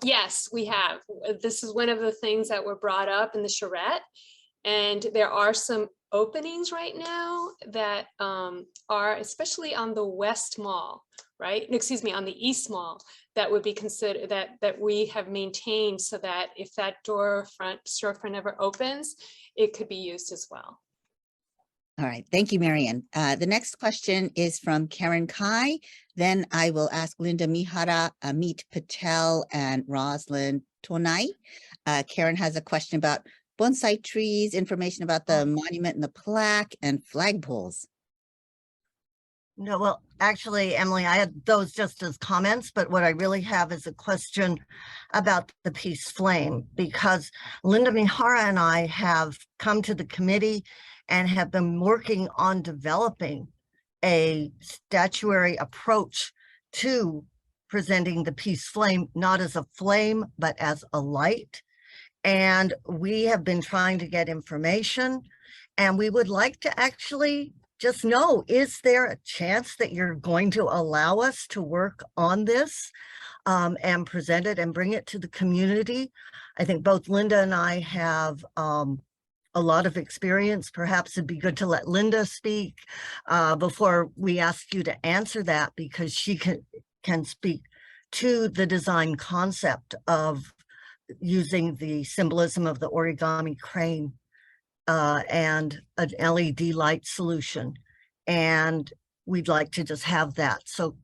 Yes, we have. This is one of the things that were brought up in the charrette. And there are some openings right now that are, especially on the West Mall, right? Excuse me, on the East Mall, that would be considered, that we have maintained so that if that storefront ever opens, it could be used as well. All right, thank you, Marian. The next question is from Karen Kai. Then I will ask Linda Mihara, Amit Patel, and Rosalind Tonai. Karen has a question about bonsai trees, information about the monument and the plaque, and flagpoles. No, well, actually, Emily, I had those just as comments, but what I really have is a question about the peace flame, because Linda Mihara and I have come to the committee and have been working on developing a statuary approach to presenting the peace flame, not as a flame, but as a light. And we have been trying to get information, and we would like to actually just know, is there a chance that you're going to allow us to work on this and present it and bring it to the community? I think both Linda and I have a lot of experience. Perhaps it'd be good to let Linda speak before we ask you to answer that, because she can speak to the design concept of using the symbolism of the origami crane and an LED light solution. And we'd like to just have that. So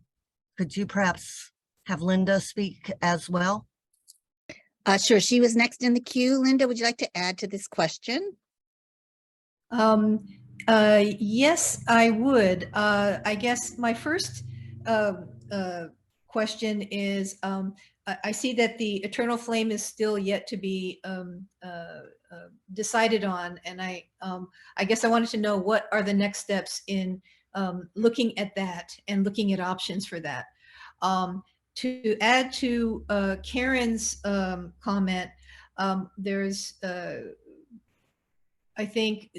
could you perhaps have Linda speak as well? Sure, she was next in the queue. Linda, would you like to add to this question? Yes, I would. I guess my first question is, I see that the eternal flame is still yet to be decided on, and I guess I wanted to know what are the next steps in looking at that and looking at options for that. To add to Karen's comment, there's, I think,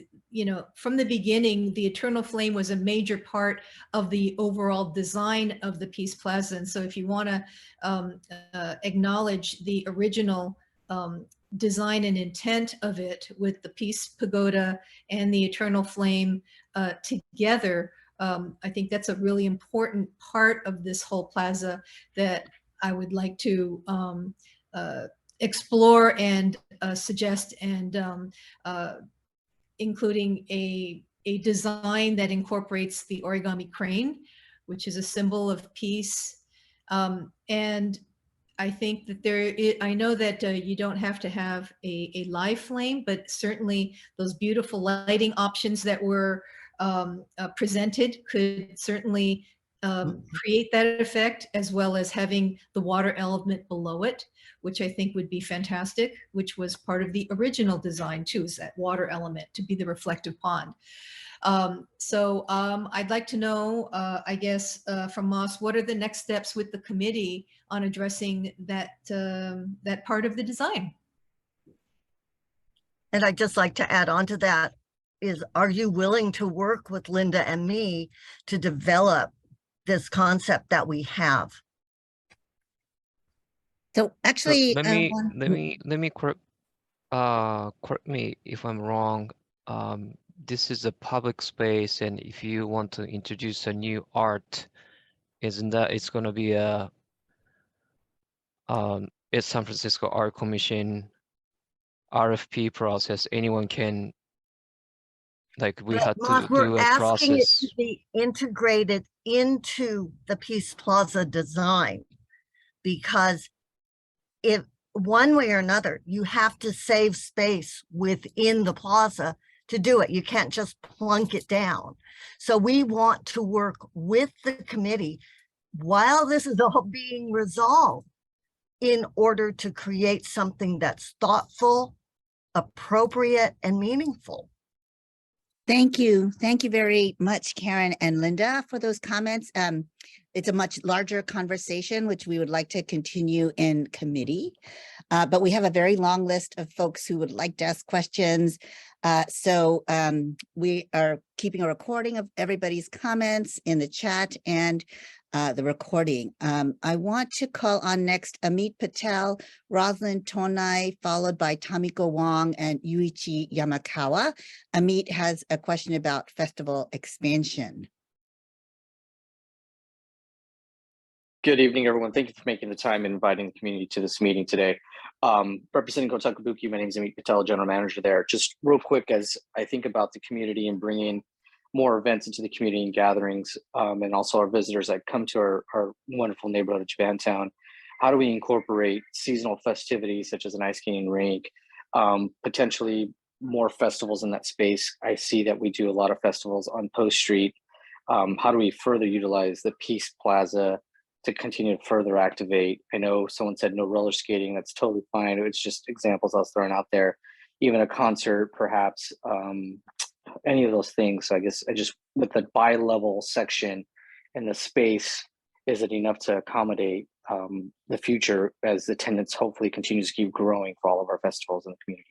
from the beginning, the Eternal Flame was a major part of the overall design of the Peace Plaza. And so if you want to acknowledge the original design and intent of it with the Peace Pagoda and the Eternal Flame together, I think that's a really important part of this whole plaza that I would like to explore and suggest, and including a design that incorporates the origami crane, which is a symbol of peace. And I think that I know that you don't have to have a live flame, but certainly those beautiful lighting options that were presented could certainly create that effect, as well as having the water element below it, which I think would be fantastic, which was part of the original design too, is that water element to be the reflective pond. So I'd like to know, I guess, from Moss, what are the next steps with the committee on addressing that, that part of the design? And I'd just like to add on to that is, are you willing to work with Linda and me to develop this concept that we have? So actually, let me correct me if I'm wrong. This is a public space, and if you want to introduce a new art, isn't that it's going to be a it's San Francisco Art Commission RFP process. Anyone can, like, we had to We're do a asking it process. to be integrated into the Peace Plaza design, because if one way or another, you have to save space within the plaza to do it. You can't just plunk it down. So we want to work with the committee while this is all being resolved in order to create something that's thoughtful, appropriate, and meaningful. thank you. Thank you very much, Karen and Linda, for those comments. It's a much larger conversation, which we would like to continue in committee. But we have a very long list of folks who would like to ask questions. So we are keeping a recording of everybody's comments in the chat and the recording. I want to call on next Amit Patel, Rosalind Tonai, followed by Tamiko Wong and Yuichi Yamakawa. Amit has a question about festival expansion. Good evening, everyone. Thank you for making the time and inviting the community to this meeting today. Representing Kotakabuki, my name is Amit Patel, General Manager there. Just real quick, as I think about the community and bringing more events into the community and gatherings, and also our visitors that come to our wonderful neighborhood of Japantown, how do we incorporate seasonal festivities such as an ice skating rink, potentially more festivals in that space? I see that we do a lot of festivals on Post Street. How do we further utilize the Peace Plaza to continue to further activate? I know someone said no roller skating. That's totally fine. It's just examples I was throwing out there. Even a concert, perhaps, any of those things. So I guess with the bi-level section and the space, is it enough to accommodate the future as attendance hopefully continues to keep growing for all of our festivals in the community?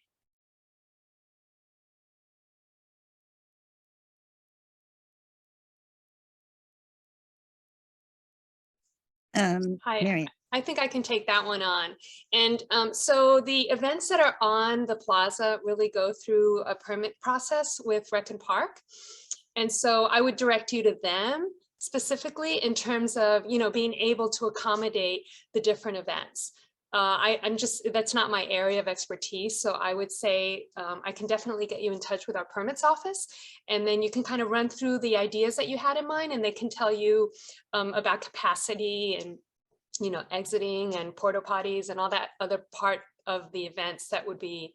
Hi, Marian. I think I can take that one on. And so the events that are on the plaza really go through a permit process with Rec and Park. And so I would direct you to them specifically in terms of, being able to accommodate the different events. That's not my area of expertise. So I would say I can definitely get you in touch with our permits office, and then you can kind of run through the ideas that you had in mind, and they can tell you about capacity and, exiting and porta potties and all that other part of the events that would be,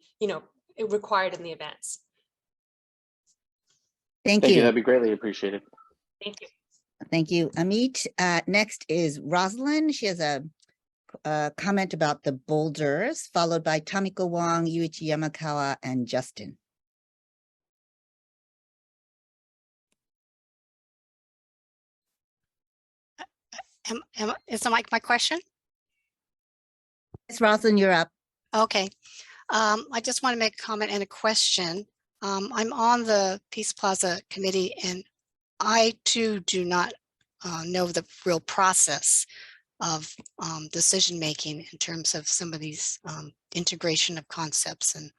required in the events. Thank you. That'd be greatly appreciated. Thank you. Thank you, Amit. Next is Rosalind. She has a comment about the boulders, followed by Tamiko Wong, Yuichi Yamakawa, and Justin. Is the mic my question? Ms. Roslin, you're up. Okay. I just want to make a comment and a question. I'm on the Peace Plaza committee, and I too do not know the real process of decision making in terms of some of these integration of concepts and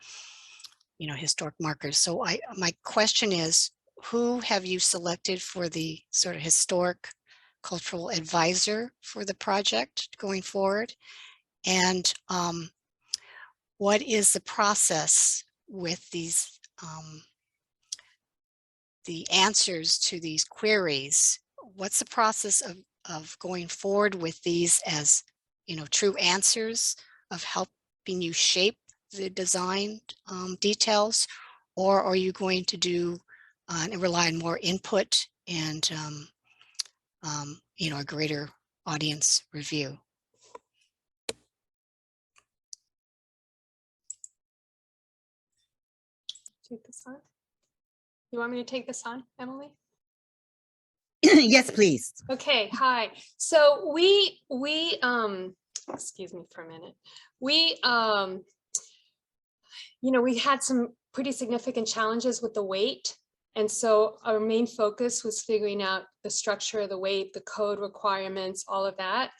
historic markers. So my question is, who have you selected for the sort of historic cultural advisor for the project going forward? And what is the process with these, the answers to these queries? What's the process of going forward with these as, true answers of helping you shape the design details? Or are you going to do and rely on more input and, a greater audience review? Take this on. You want me to take this on, Emily? Yes, please. Okay, hi. So we excuse me for a minute. We we had some pretty significant challenges with the weight. And so our main focus was figuring out the structure of the weight, the code requirements, all of that.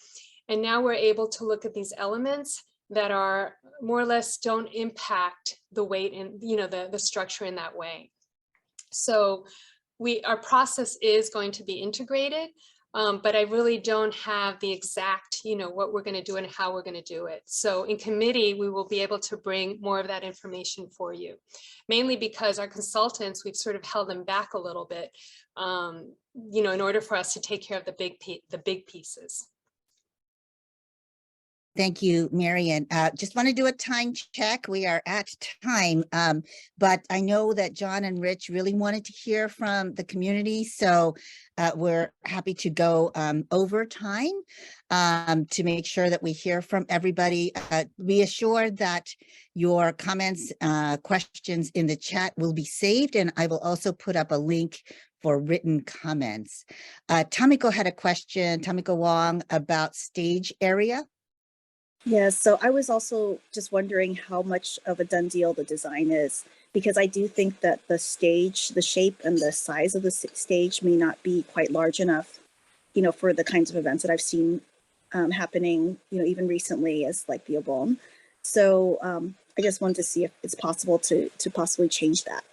And now we're able to look at these elements that are more or less don't impact the weight and the structure in that way. So our process is going to be integrated, but I really don't have the exact, what we're going to do and how we're going to do it. So in committee, we will be able to bring more of that information for you, mainly because our consultants, we've sort of held them back a little bit, in order for us to take care of the big pieces. Thank you, Marian. Just want to do a time check. We are at time, but I know that John and Rich really wanted to hear from the community, so we're happy to go over time to make sure that we hear from everybody. Be assured that your comments, questions in the chat will be saved, and I will also put up a link for written comments. Tamiko had a question, Tamiko Wong, about stage area. Yeah, so I was also just wondering how much of a done deal the design is, because I do think that the stage, the shape and the size of the stage may not be quite large enough, for the kinds of events that I've seen happening, even recently as like the Obon. So I just wanted to see if it's possible to possibly change that.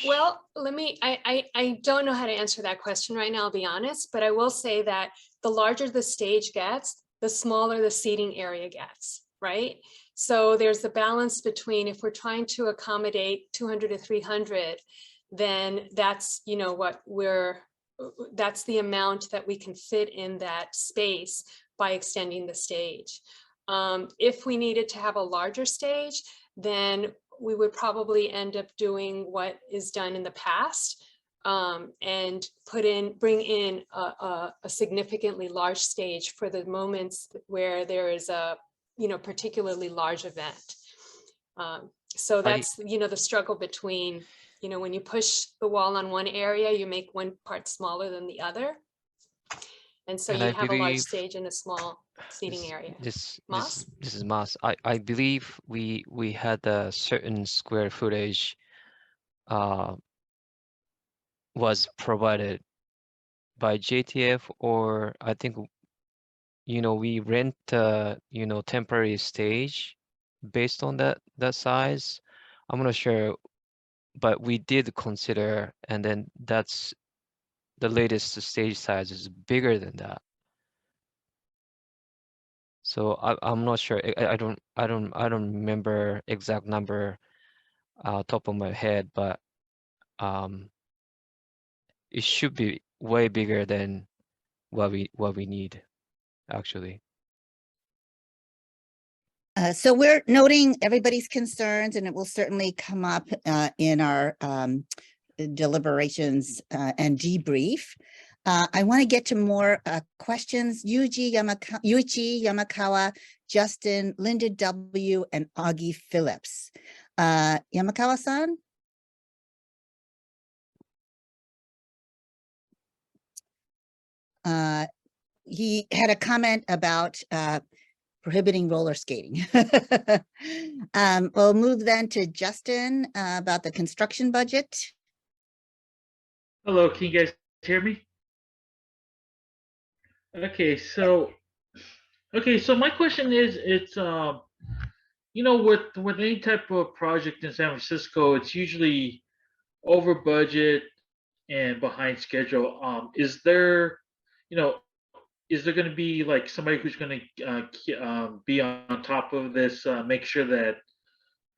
Well, I don't know how to answer that question right now, I'll be honest, but I will say that the larger the stage gets, the smaller the seating area gets, right? So there's the balance between, if we're trying to accommodate 200 to 300, then that's, that's the amount that we can fit in that space by extending the stage. If we needed to have a larger stage, then we would probably end up doing what is done in the past and bring in a significantly large stage for the moments where there is a particularly large event. So that's the struggle between when you push the wall on one area, you make one part smaller than the other, and so you have a large stage in a small seating area. This is Mas. I believe we had a certain square footage was provided by JTF, or I think we rent temporary stage based on that size. I'm not sure, but we did consider, and then that's the latest stage size is bigger than that. So I'm not sure. I don't remember exact number top of my head, but it should be way bigger than what we need, actually. So we're noting everybody's concerns, and it will certainly come up in our deliberations and debrief. I want to get to more questions. Yuichi Yamakawa, Justin, Linda W, and Augie Phillips. Yamakawa-san? He had a comment about prohibiting roller skating. We'll move then to Justin about the construction budget. Hello, can you guys hear me? Okay, so my question is, it's you know, with any type of project in San Francisco, it's usually over budget and behind schedule. Is there, you know, is there going to be like somebody who's going to be on top of this, make sure that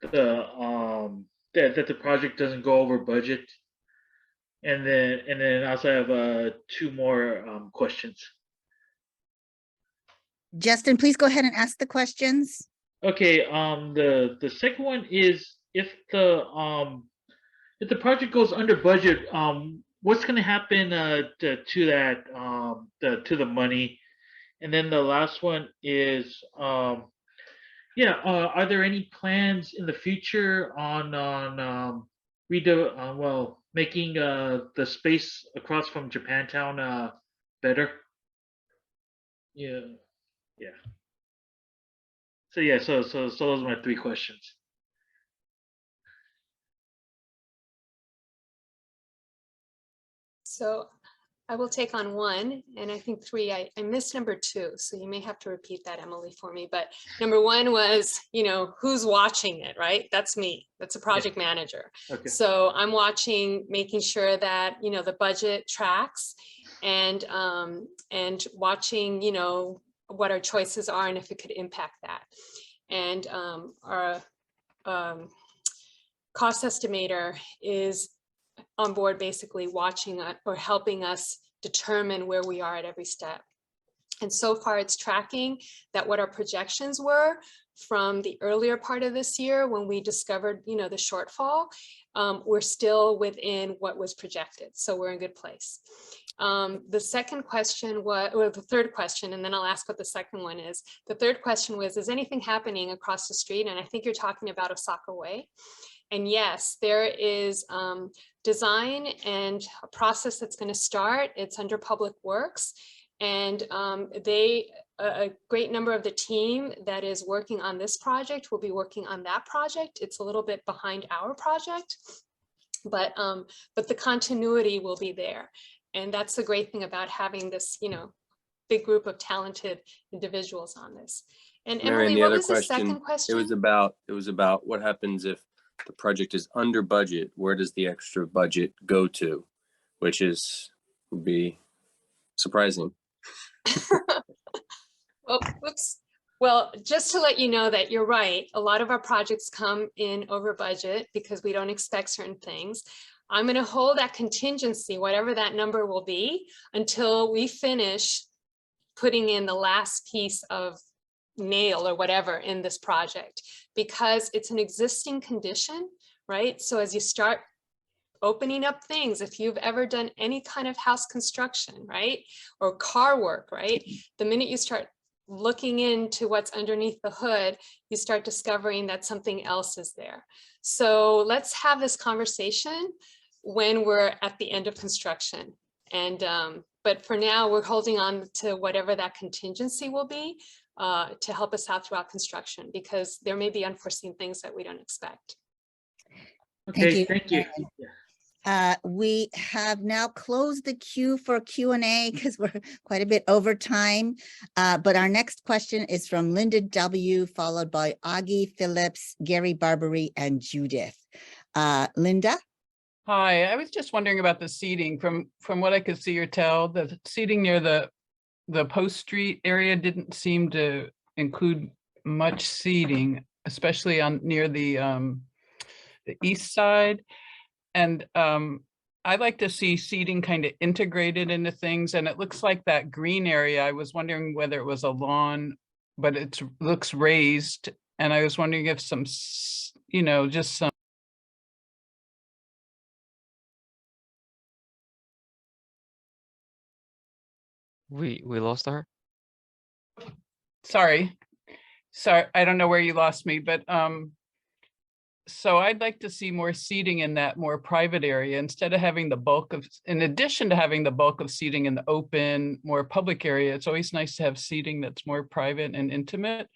that the project doesn't go over budget? And then I also have two more questions. Justin, please go ahead and ask the questions. Okay, the second one is, if the project goes under budget, what's going to happen to that to the money? And then the last one is, yeah, are there any plans in the future on making the space across from Japantown better? Yeah, yeah. So yeah, so those are my three questions. So I will take on one, and I think three, I missed number two, so you may have to repeat that, Emily, for me. But number one was, you know, who's watching it, right? That's me. That's a project manager. Okay. So I'm watching, making sure that, you know, the budget tracks, and watching, you know, what our choices are and if it could impact that. And our cost estimator is on board, basically watching or helping us determine where we are at every step. And so far it's tracking that what our projections were from the earlier part of this year when we discovered, you know, the shortfall, we're still within what was projected. So we're in good place. The second question was, or the third question, and then I'll ask what the second one is. The third question was, is anything happening across the street? And I think you're talking about Osaka Way. And yes, there is design and a process that's going to start. It's under Public Works, and a great number of the team that is working on this project will be working on that project. It's a little bit behind our project, but the continuity will be there. And that's the great thing about having this, you know, big group of talented individuals on this. And Marian, Emily, what was the second question? It was about what happens if the project is under budget. Where does the extra budget go to? Which would be surprising. Oh, whoops. Well, just to let you know that you're right. A lot of our projects come in over budget because we don't expect certain things. I'm going to hold that contingency, whatever that number will be, until we finish putting in the last piece of nail or whatever in this project, because it's an existing condition, right? So as you start opening up things, if you've ever done any kind of house construction, right, or car work, right, the minute you start looking into what's underneath the hood, you start discovering that something else is there. So let's have this conversation when we're at the end of construction. And but for now, we're holding on to whatever that contingency will be to help us out throughout construction, because there may be unforeseen things that we don't expect. Okay, thank you. We have now closed the queue for Q&A because we're quite a bit over time. But our next question is from Linda W., followed by Augie Phillips, Gary Barbary, and Judith. Linda? Hi, I was just wondering about the seating. From what I could see or tell, the seating near the Post Street area didn't seem to include much seating, especially near the east side. And I like to see seating kind of integrated into things. And it looks like that green area, I was wondering whether it was a lawn, but it looks raised. And I was wondering if some, you know, just some. We lost her. Sorry, I don't know where you lost me, but So I'd like to see more seating in that more private area instead of having the bulk of, in addition to having the bulk of seating in the open, more public area. It's always nice to have seating that's more private and intimate.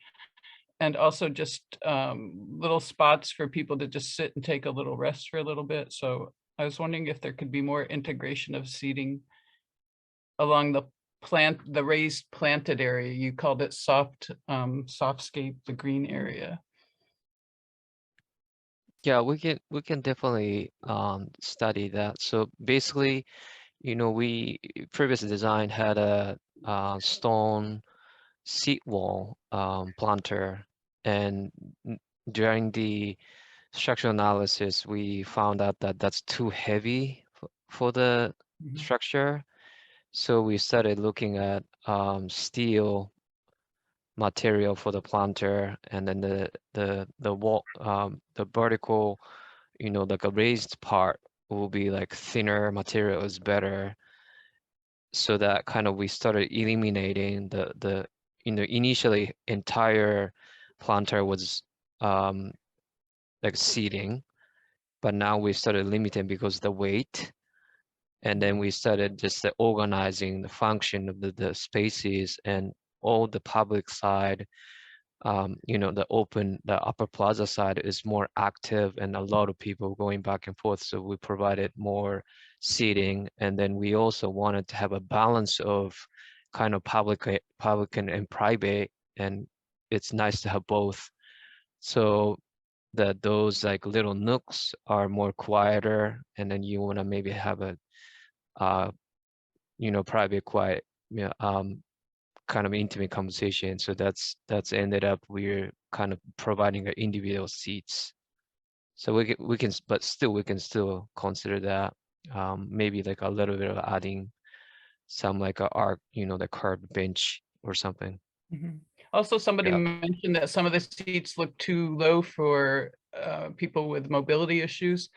And also just little spots for people to just sit and take a little rest for a little bit. So I was wondering if there could be more integration of seating along the raised planted area. You called it softscape, the green area. Yeah, we can definitely study that. So basically, we previous design had a stone seat wall planter, and during the structural analysis, we found out that that's too heavy for the structure. So we started looking at steel material for the planter, and then the wall, the vertical, like a raised part will be like thinner material is better. So that kind of we started eliminating the initially entire planter was like seating, but now we started limiting because the weight, and then we started just organizing the function of the spaces and all the public side. The upper plaza side is more active and a lot of people going back and forth. So we provided more seating, and then we also wanted to have a balance of kind of public and private, and it's nice to have both. So that those like little nooks are more quieter, and then you want to maybe have a private, quiet, kind of intimate conversation. So that's ended up we're kind of providing individual seats. So we can, but still we can still consider that maybe like a little bit of adding some like a arc, the curved bench or something. Also, somebody Yeah. mentioned that some of the seats look too low for people with mobility issues.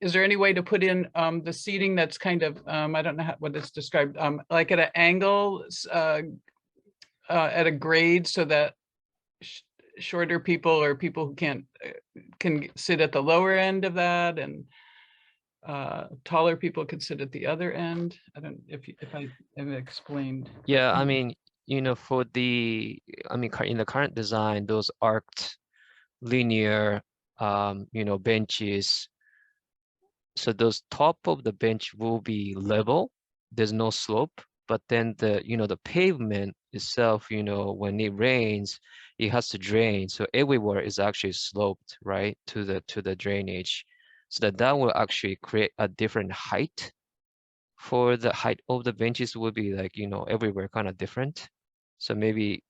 Is there any way to put in the seating that's kind of, I don't know what it's described, like at an angle, at a grade, so that shorter people or people who can't can sit at the lower end of that, and taller people can sit at the other end? I don't if I have explained. Yeah, I mean, for in the current design, those arced linear benches, so those top of the bench will be level, there's no slope, but then the pavement itself, when it rains, it has to drain, so everywhere is actually sloped, right, to the drainage, so that will actually create a different height. For the height of the benches will be like, everywhere kind of different, so maybe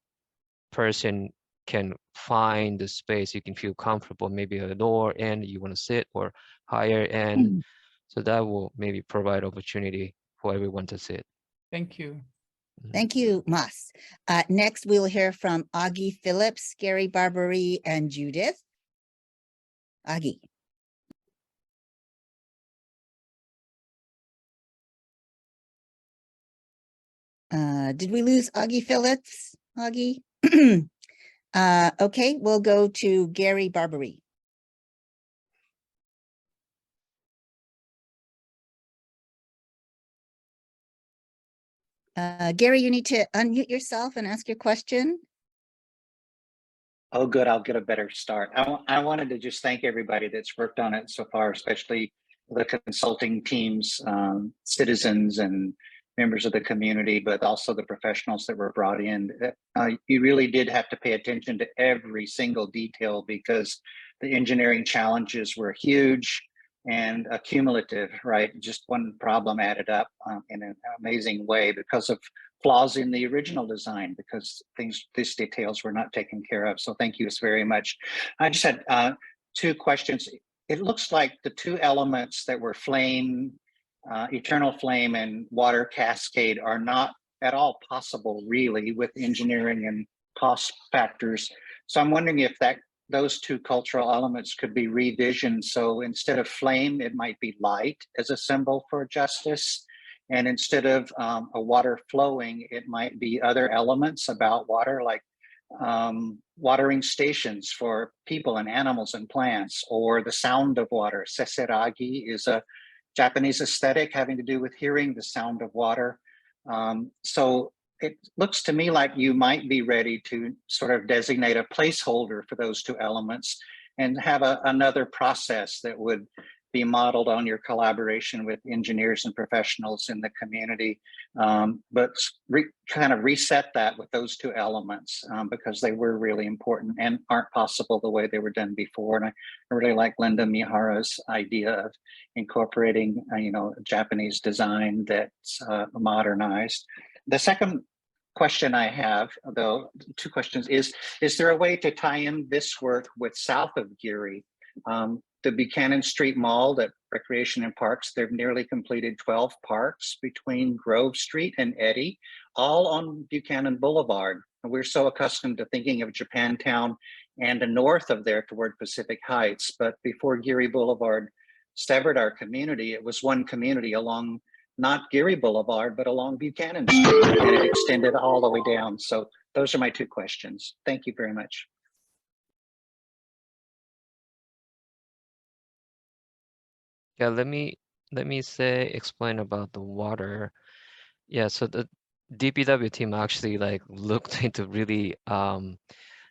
person can find the space you can feel comfortable, maybe at the lower end you want to sit, or higher end. So that will maybe provide opportunity for everyone to sit. Thank you. Thank you, Mas. Next, we'll hear from Augie Phillips, Gary Barbary, and Judith. Augie. Did we lose Augie Phillips? Augie? Okay, we'll go to Gary Barbary. Gary, you need to unmute yourself and ask your question. Oh, good. I'll get a better start. I wanted to just thank everybody that's worked on it so far, especially the consulting teams, citizens and members of the community, but also the professionals that were brought in. You really did have to pay attention to every single detail because the engineering challenges were huge and accumulative, right? Just one problem added up in an amazing way because of flaws in the original design, because these details were not taken care of. So thank you very much. I just had two questions. It looks like the two elements that were flame, eternal flame and water cascade are not at all possible really with engineering and cost factors. So I'm wondering if those two cultural elements could be revisioned. So instead of flame, it might be light as a symbol for justice. And instead of a water flowing, it might be other elements about water, like watering stations for people and animals and plants, or the sound of water. Seseragi is a Japanese aesthetic having to do with hearing the sound of water. So it looks to me like you might be ready to sort of designate a placeholder for those two elements and have another process that would be modeled on your collaboration with engineers and professionals in the community, but kind of reset that with those two elements because they were really important and aren't possible the way they were done before. And I really like Linda Mihara's idea of incorporating, Japanese design that's modernized. The second question I have, though, two questions, is there a way to tie in this work with south of Geary? The Buchanan Street Mall, that Recreation and Parks, they've nearly completed 12 parks between Grove Street and Eddy, all on Buchanan Boulevard. And we're so accustomed to thinking of Japantown and the north of there toward Pacific Heights. But before Geary Boulevard severed our community, it was one community along not Geary Boulevard, but along Buchanan Street, and it extended all the way down. So those are my two questions. Thank you very much. Yeah, let me explain about the water. Yeah, so the DPW team actually like looked into really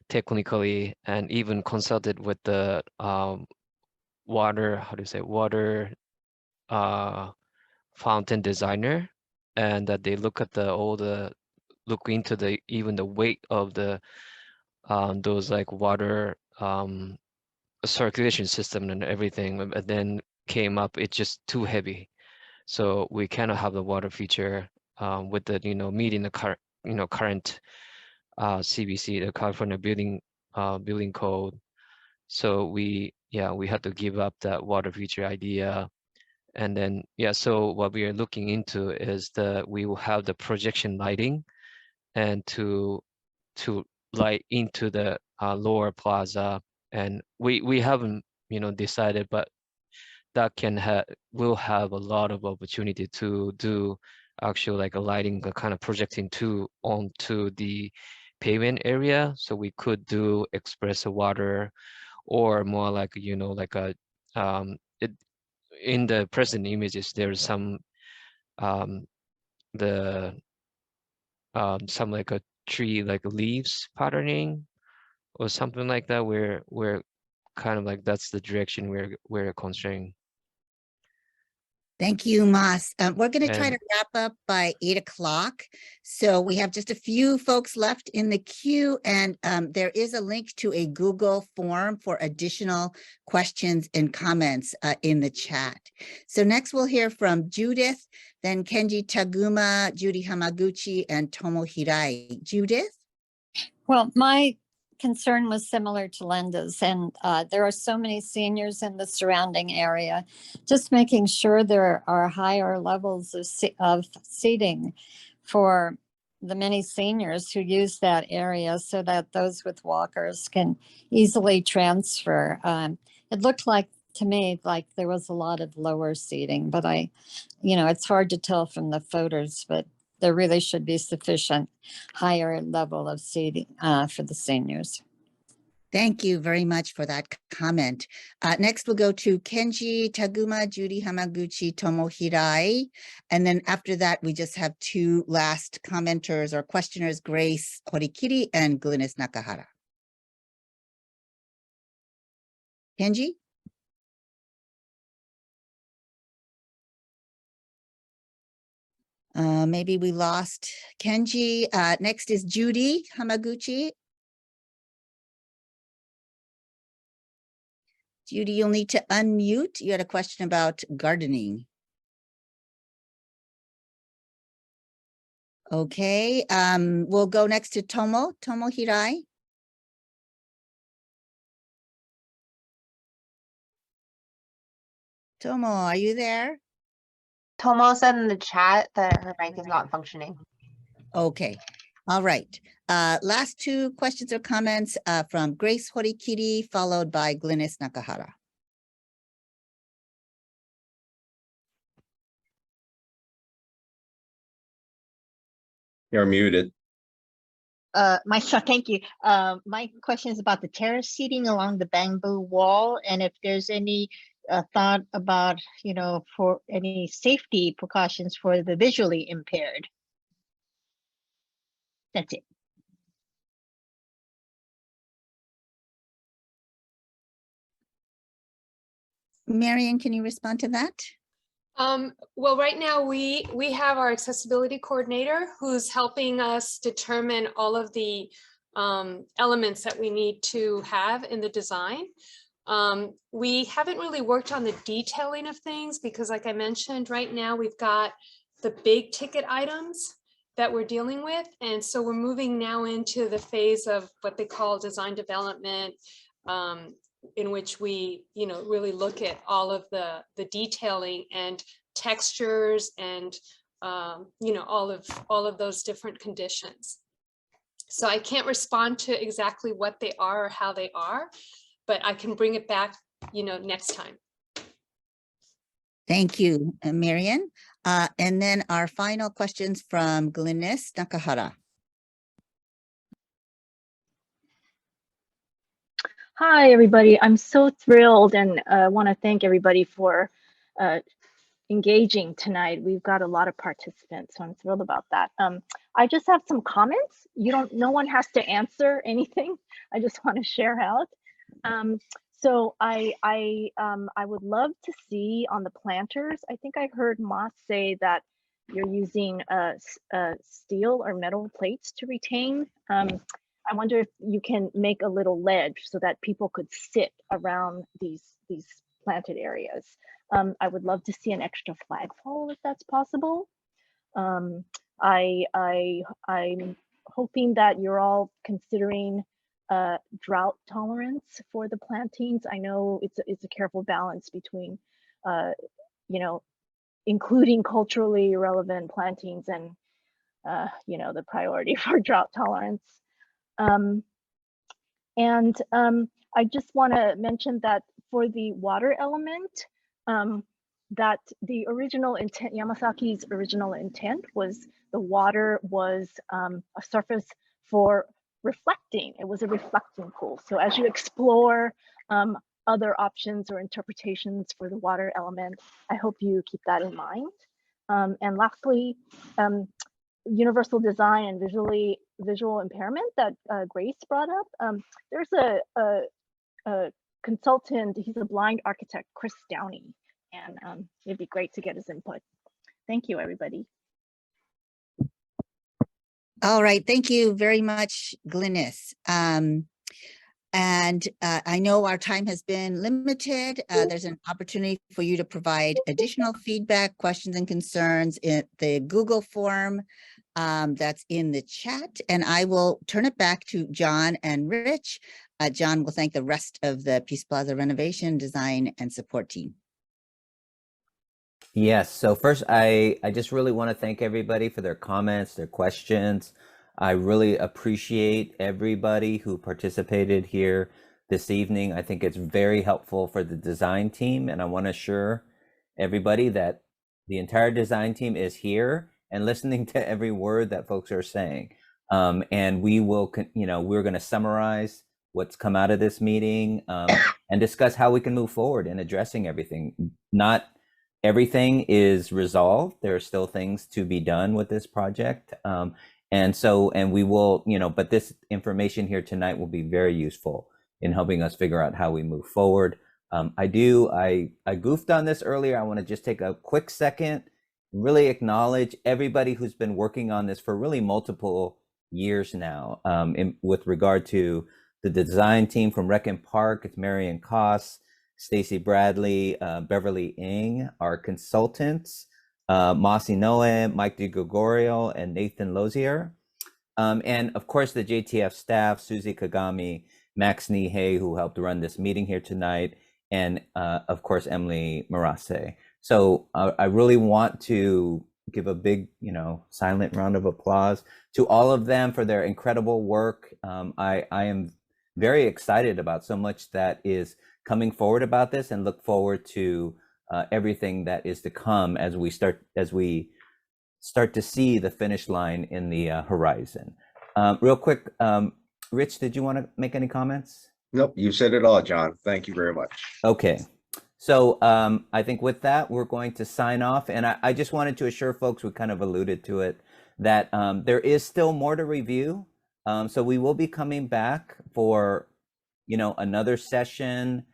technically and even consulted with the water, how do you say, water fountain designer, and that they look at look into the even the weight of the those like water circulation system and everything, and then came up it's just too heavy, so we cannot have the water feature with the meeting the current CBC, the California building code. So we had to give up that water feature idea. And then so what we are looking into is we will have the projection lighting and to light into the lower plaza. And we haven't decided, but that will have a lot of opportunity to do actually like a lighting kind of projecting onto the pavement area. So we could do espresso water, or more like like a in the present images there's some the some like a tree like leaves patterning or something like that, where we're kind of like that's the direction we're considering. Thank you, Mas. We're going to try And to wrap up by 8 o'clock. So we have just a few folks left in the queue, and there is a link to a Google form for additional questions and comments in the chat. So next we'll hear from Judith, then Kenji Taguma, Judy Hamaguchi, and Tomo Hirai. Judith? Well, my concern was similar to Linda's, and there are so many seniors in the surrounding area. Just making sure there are higher levels of seating for the many seniors who use that area, so that those with walkers can easily transfer. It looked like to me like there was a lot of lower seating, but it's hard to tell from the photos, but there really should be sufficient higher level of seating for the seniors. Thank you very much for that comment. Next, we'll go to Kenji Taguma, Judy Hamaguchi, Tomo Hirai. And then after that, we just have two last commenters or questioners, Grace Horikiri and Glynis Nakahara. Kenji? Maybe we lost Kenji. Next is Judy Hamaguchi. Judy, you'll need to unmute. You had a question about gardening. Okay, we'll go next to Tomo Hirai. Tomo, are you there? Tomo said in the chat that her mic is not functioning. Okay, all right. Last two questions or comments from Grace Horikiri, followed by Glynis Nakahara. You're muted. Thank you. My question is about the terrace seating along the bamboo wall, and if there's any thought about, for any safety precautions for the visually impaired. That's it. Marion, can you respond to that? Well, right now we have our accessibility coordinator who's helping us determine all of the elements that we need to have in the design. We haven't really worked on the detailing of things because, like I mentioned, right now we've got the big ticket items that we're dealing with. And so we're moving now into the phase of what they call design development, in which we, really look at all of the detailing and textures and, all of those different conditions. So I can't respond to exactly what they are or how they are, but I can bring it back, next time. Thank you, Marion. And then our final questions from Glynis Nakahara. Hi, everybody. I'm so thrilled and want to thank everybody for engaging tonight. We've got a lot of participants, so I'm thrilled about that. I just have some comments. No one has to answer anything. I just want to share out. So I would love to see on the planters. I think I heard Moss say that you're using steel or metal plates to retain. I wonder if you can make a little ledge so that people could sit around these planted areas. I would love to see an extra flagpole if that's possible. I'm hoping that you're all considering drought tolerance for the plantings. I know it's a careful balance between, including culturally relevant plantings and, the priority for drought tolerance. I just want to mention that for the water element, that the original intent, Yamasaki's original intent was the water was a surface for reflecting. It was a reflecting pool. So as you explore other options or interpretations for the water element, I hope you keep that in mind. And lastly, universal design and visual impairment that Grace brought up. There's a consultant, he's a blind architect, Chris Downey, and it'd be great to get his input. Thank you, everybody. All right, thank you very much, Glynis. I know our time has been limited. There's an opportunity for you to provide additional feedback, questions, and concerns in the Google form that's in the chat. And I will turn it back to John and Rich. John will thank the rest of the Peace Plaza renovation, design, and support team. Yes. So first, I just really want to thank everybody for their comments, their questions. I really appreciate everybody who participated here this evening. I think it's very helpful for the design team, and I want to assure everybody that the entire design team is here and listening to every word that folks are saying. And we will, we're going to summarize what's come out of this meeting and discuss how we can move forward in addressing everything. Not everything is resolved. There are still things to be done with this project. And we will, but this information here tonight will be very useful in helping us figure out how we move forward. I goofed on this earlier. I want to just take a quick second, really acknowledge everybody who's been working on this for really multiple years now. With regard to the design team from Rec and Park, it's Marion Koss, Stacy Bradley, Beverly Ng, our consultants, Masi Noe, Mike DiGregorio, and Nathan Lozier. And of course, the JTF staff, Susie Kagami, Max Nihei, who helped run this meeting here tonight, and of course, Emily Murase. So I really want to give a big, silent round of applause to all of them for their incredible work. I am very excited about so much that is coming forward about this, and look forward to everything that is to come as we start to see the finish line in the horizon. Real quick, Rich, did you want to make any comments? Nope, you said it all, John. Thank you very much. Okay. So I think with that, we're going to sign off. And I just wanted to assure folks, we kind of alluded to it, that there is still more to review. So we will be coming back for, another session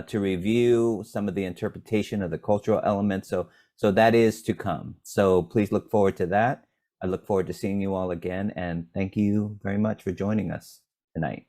to review some of the interpretation of the cultural elements. So that is to come. So please look forward to that. I look forward to seeing you all again. And thank you very much for joining us tonight.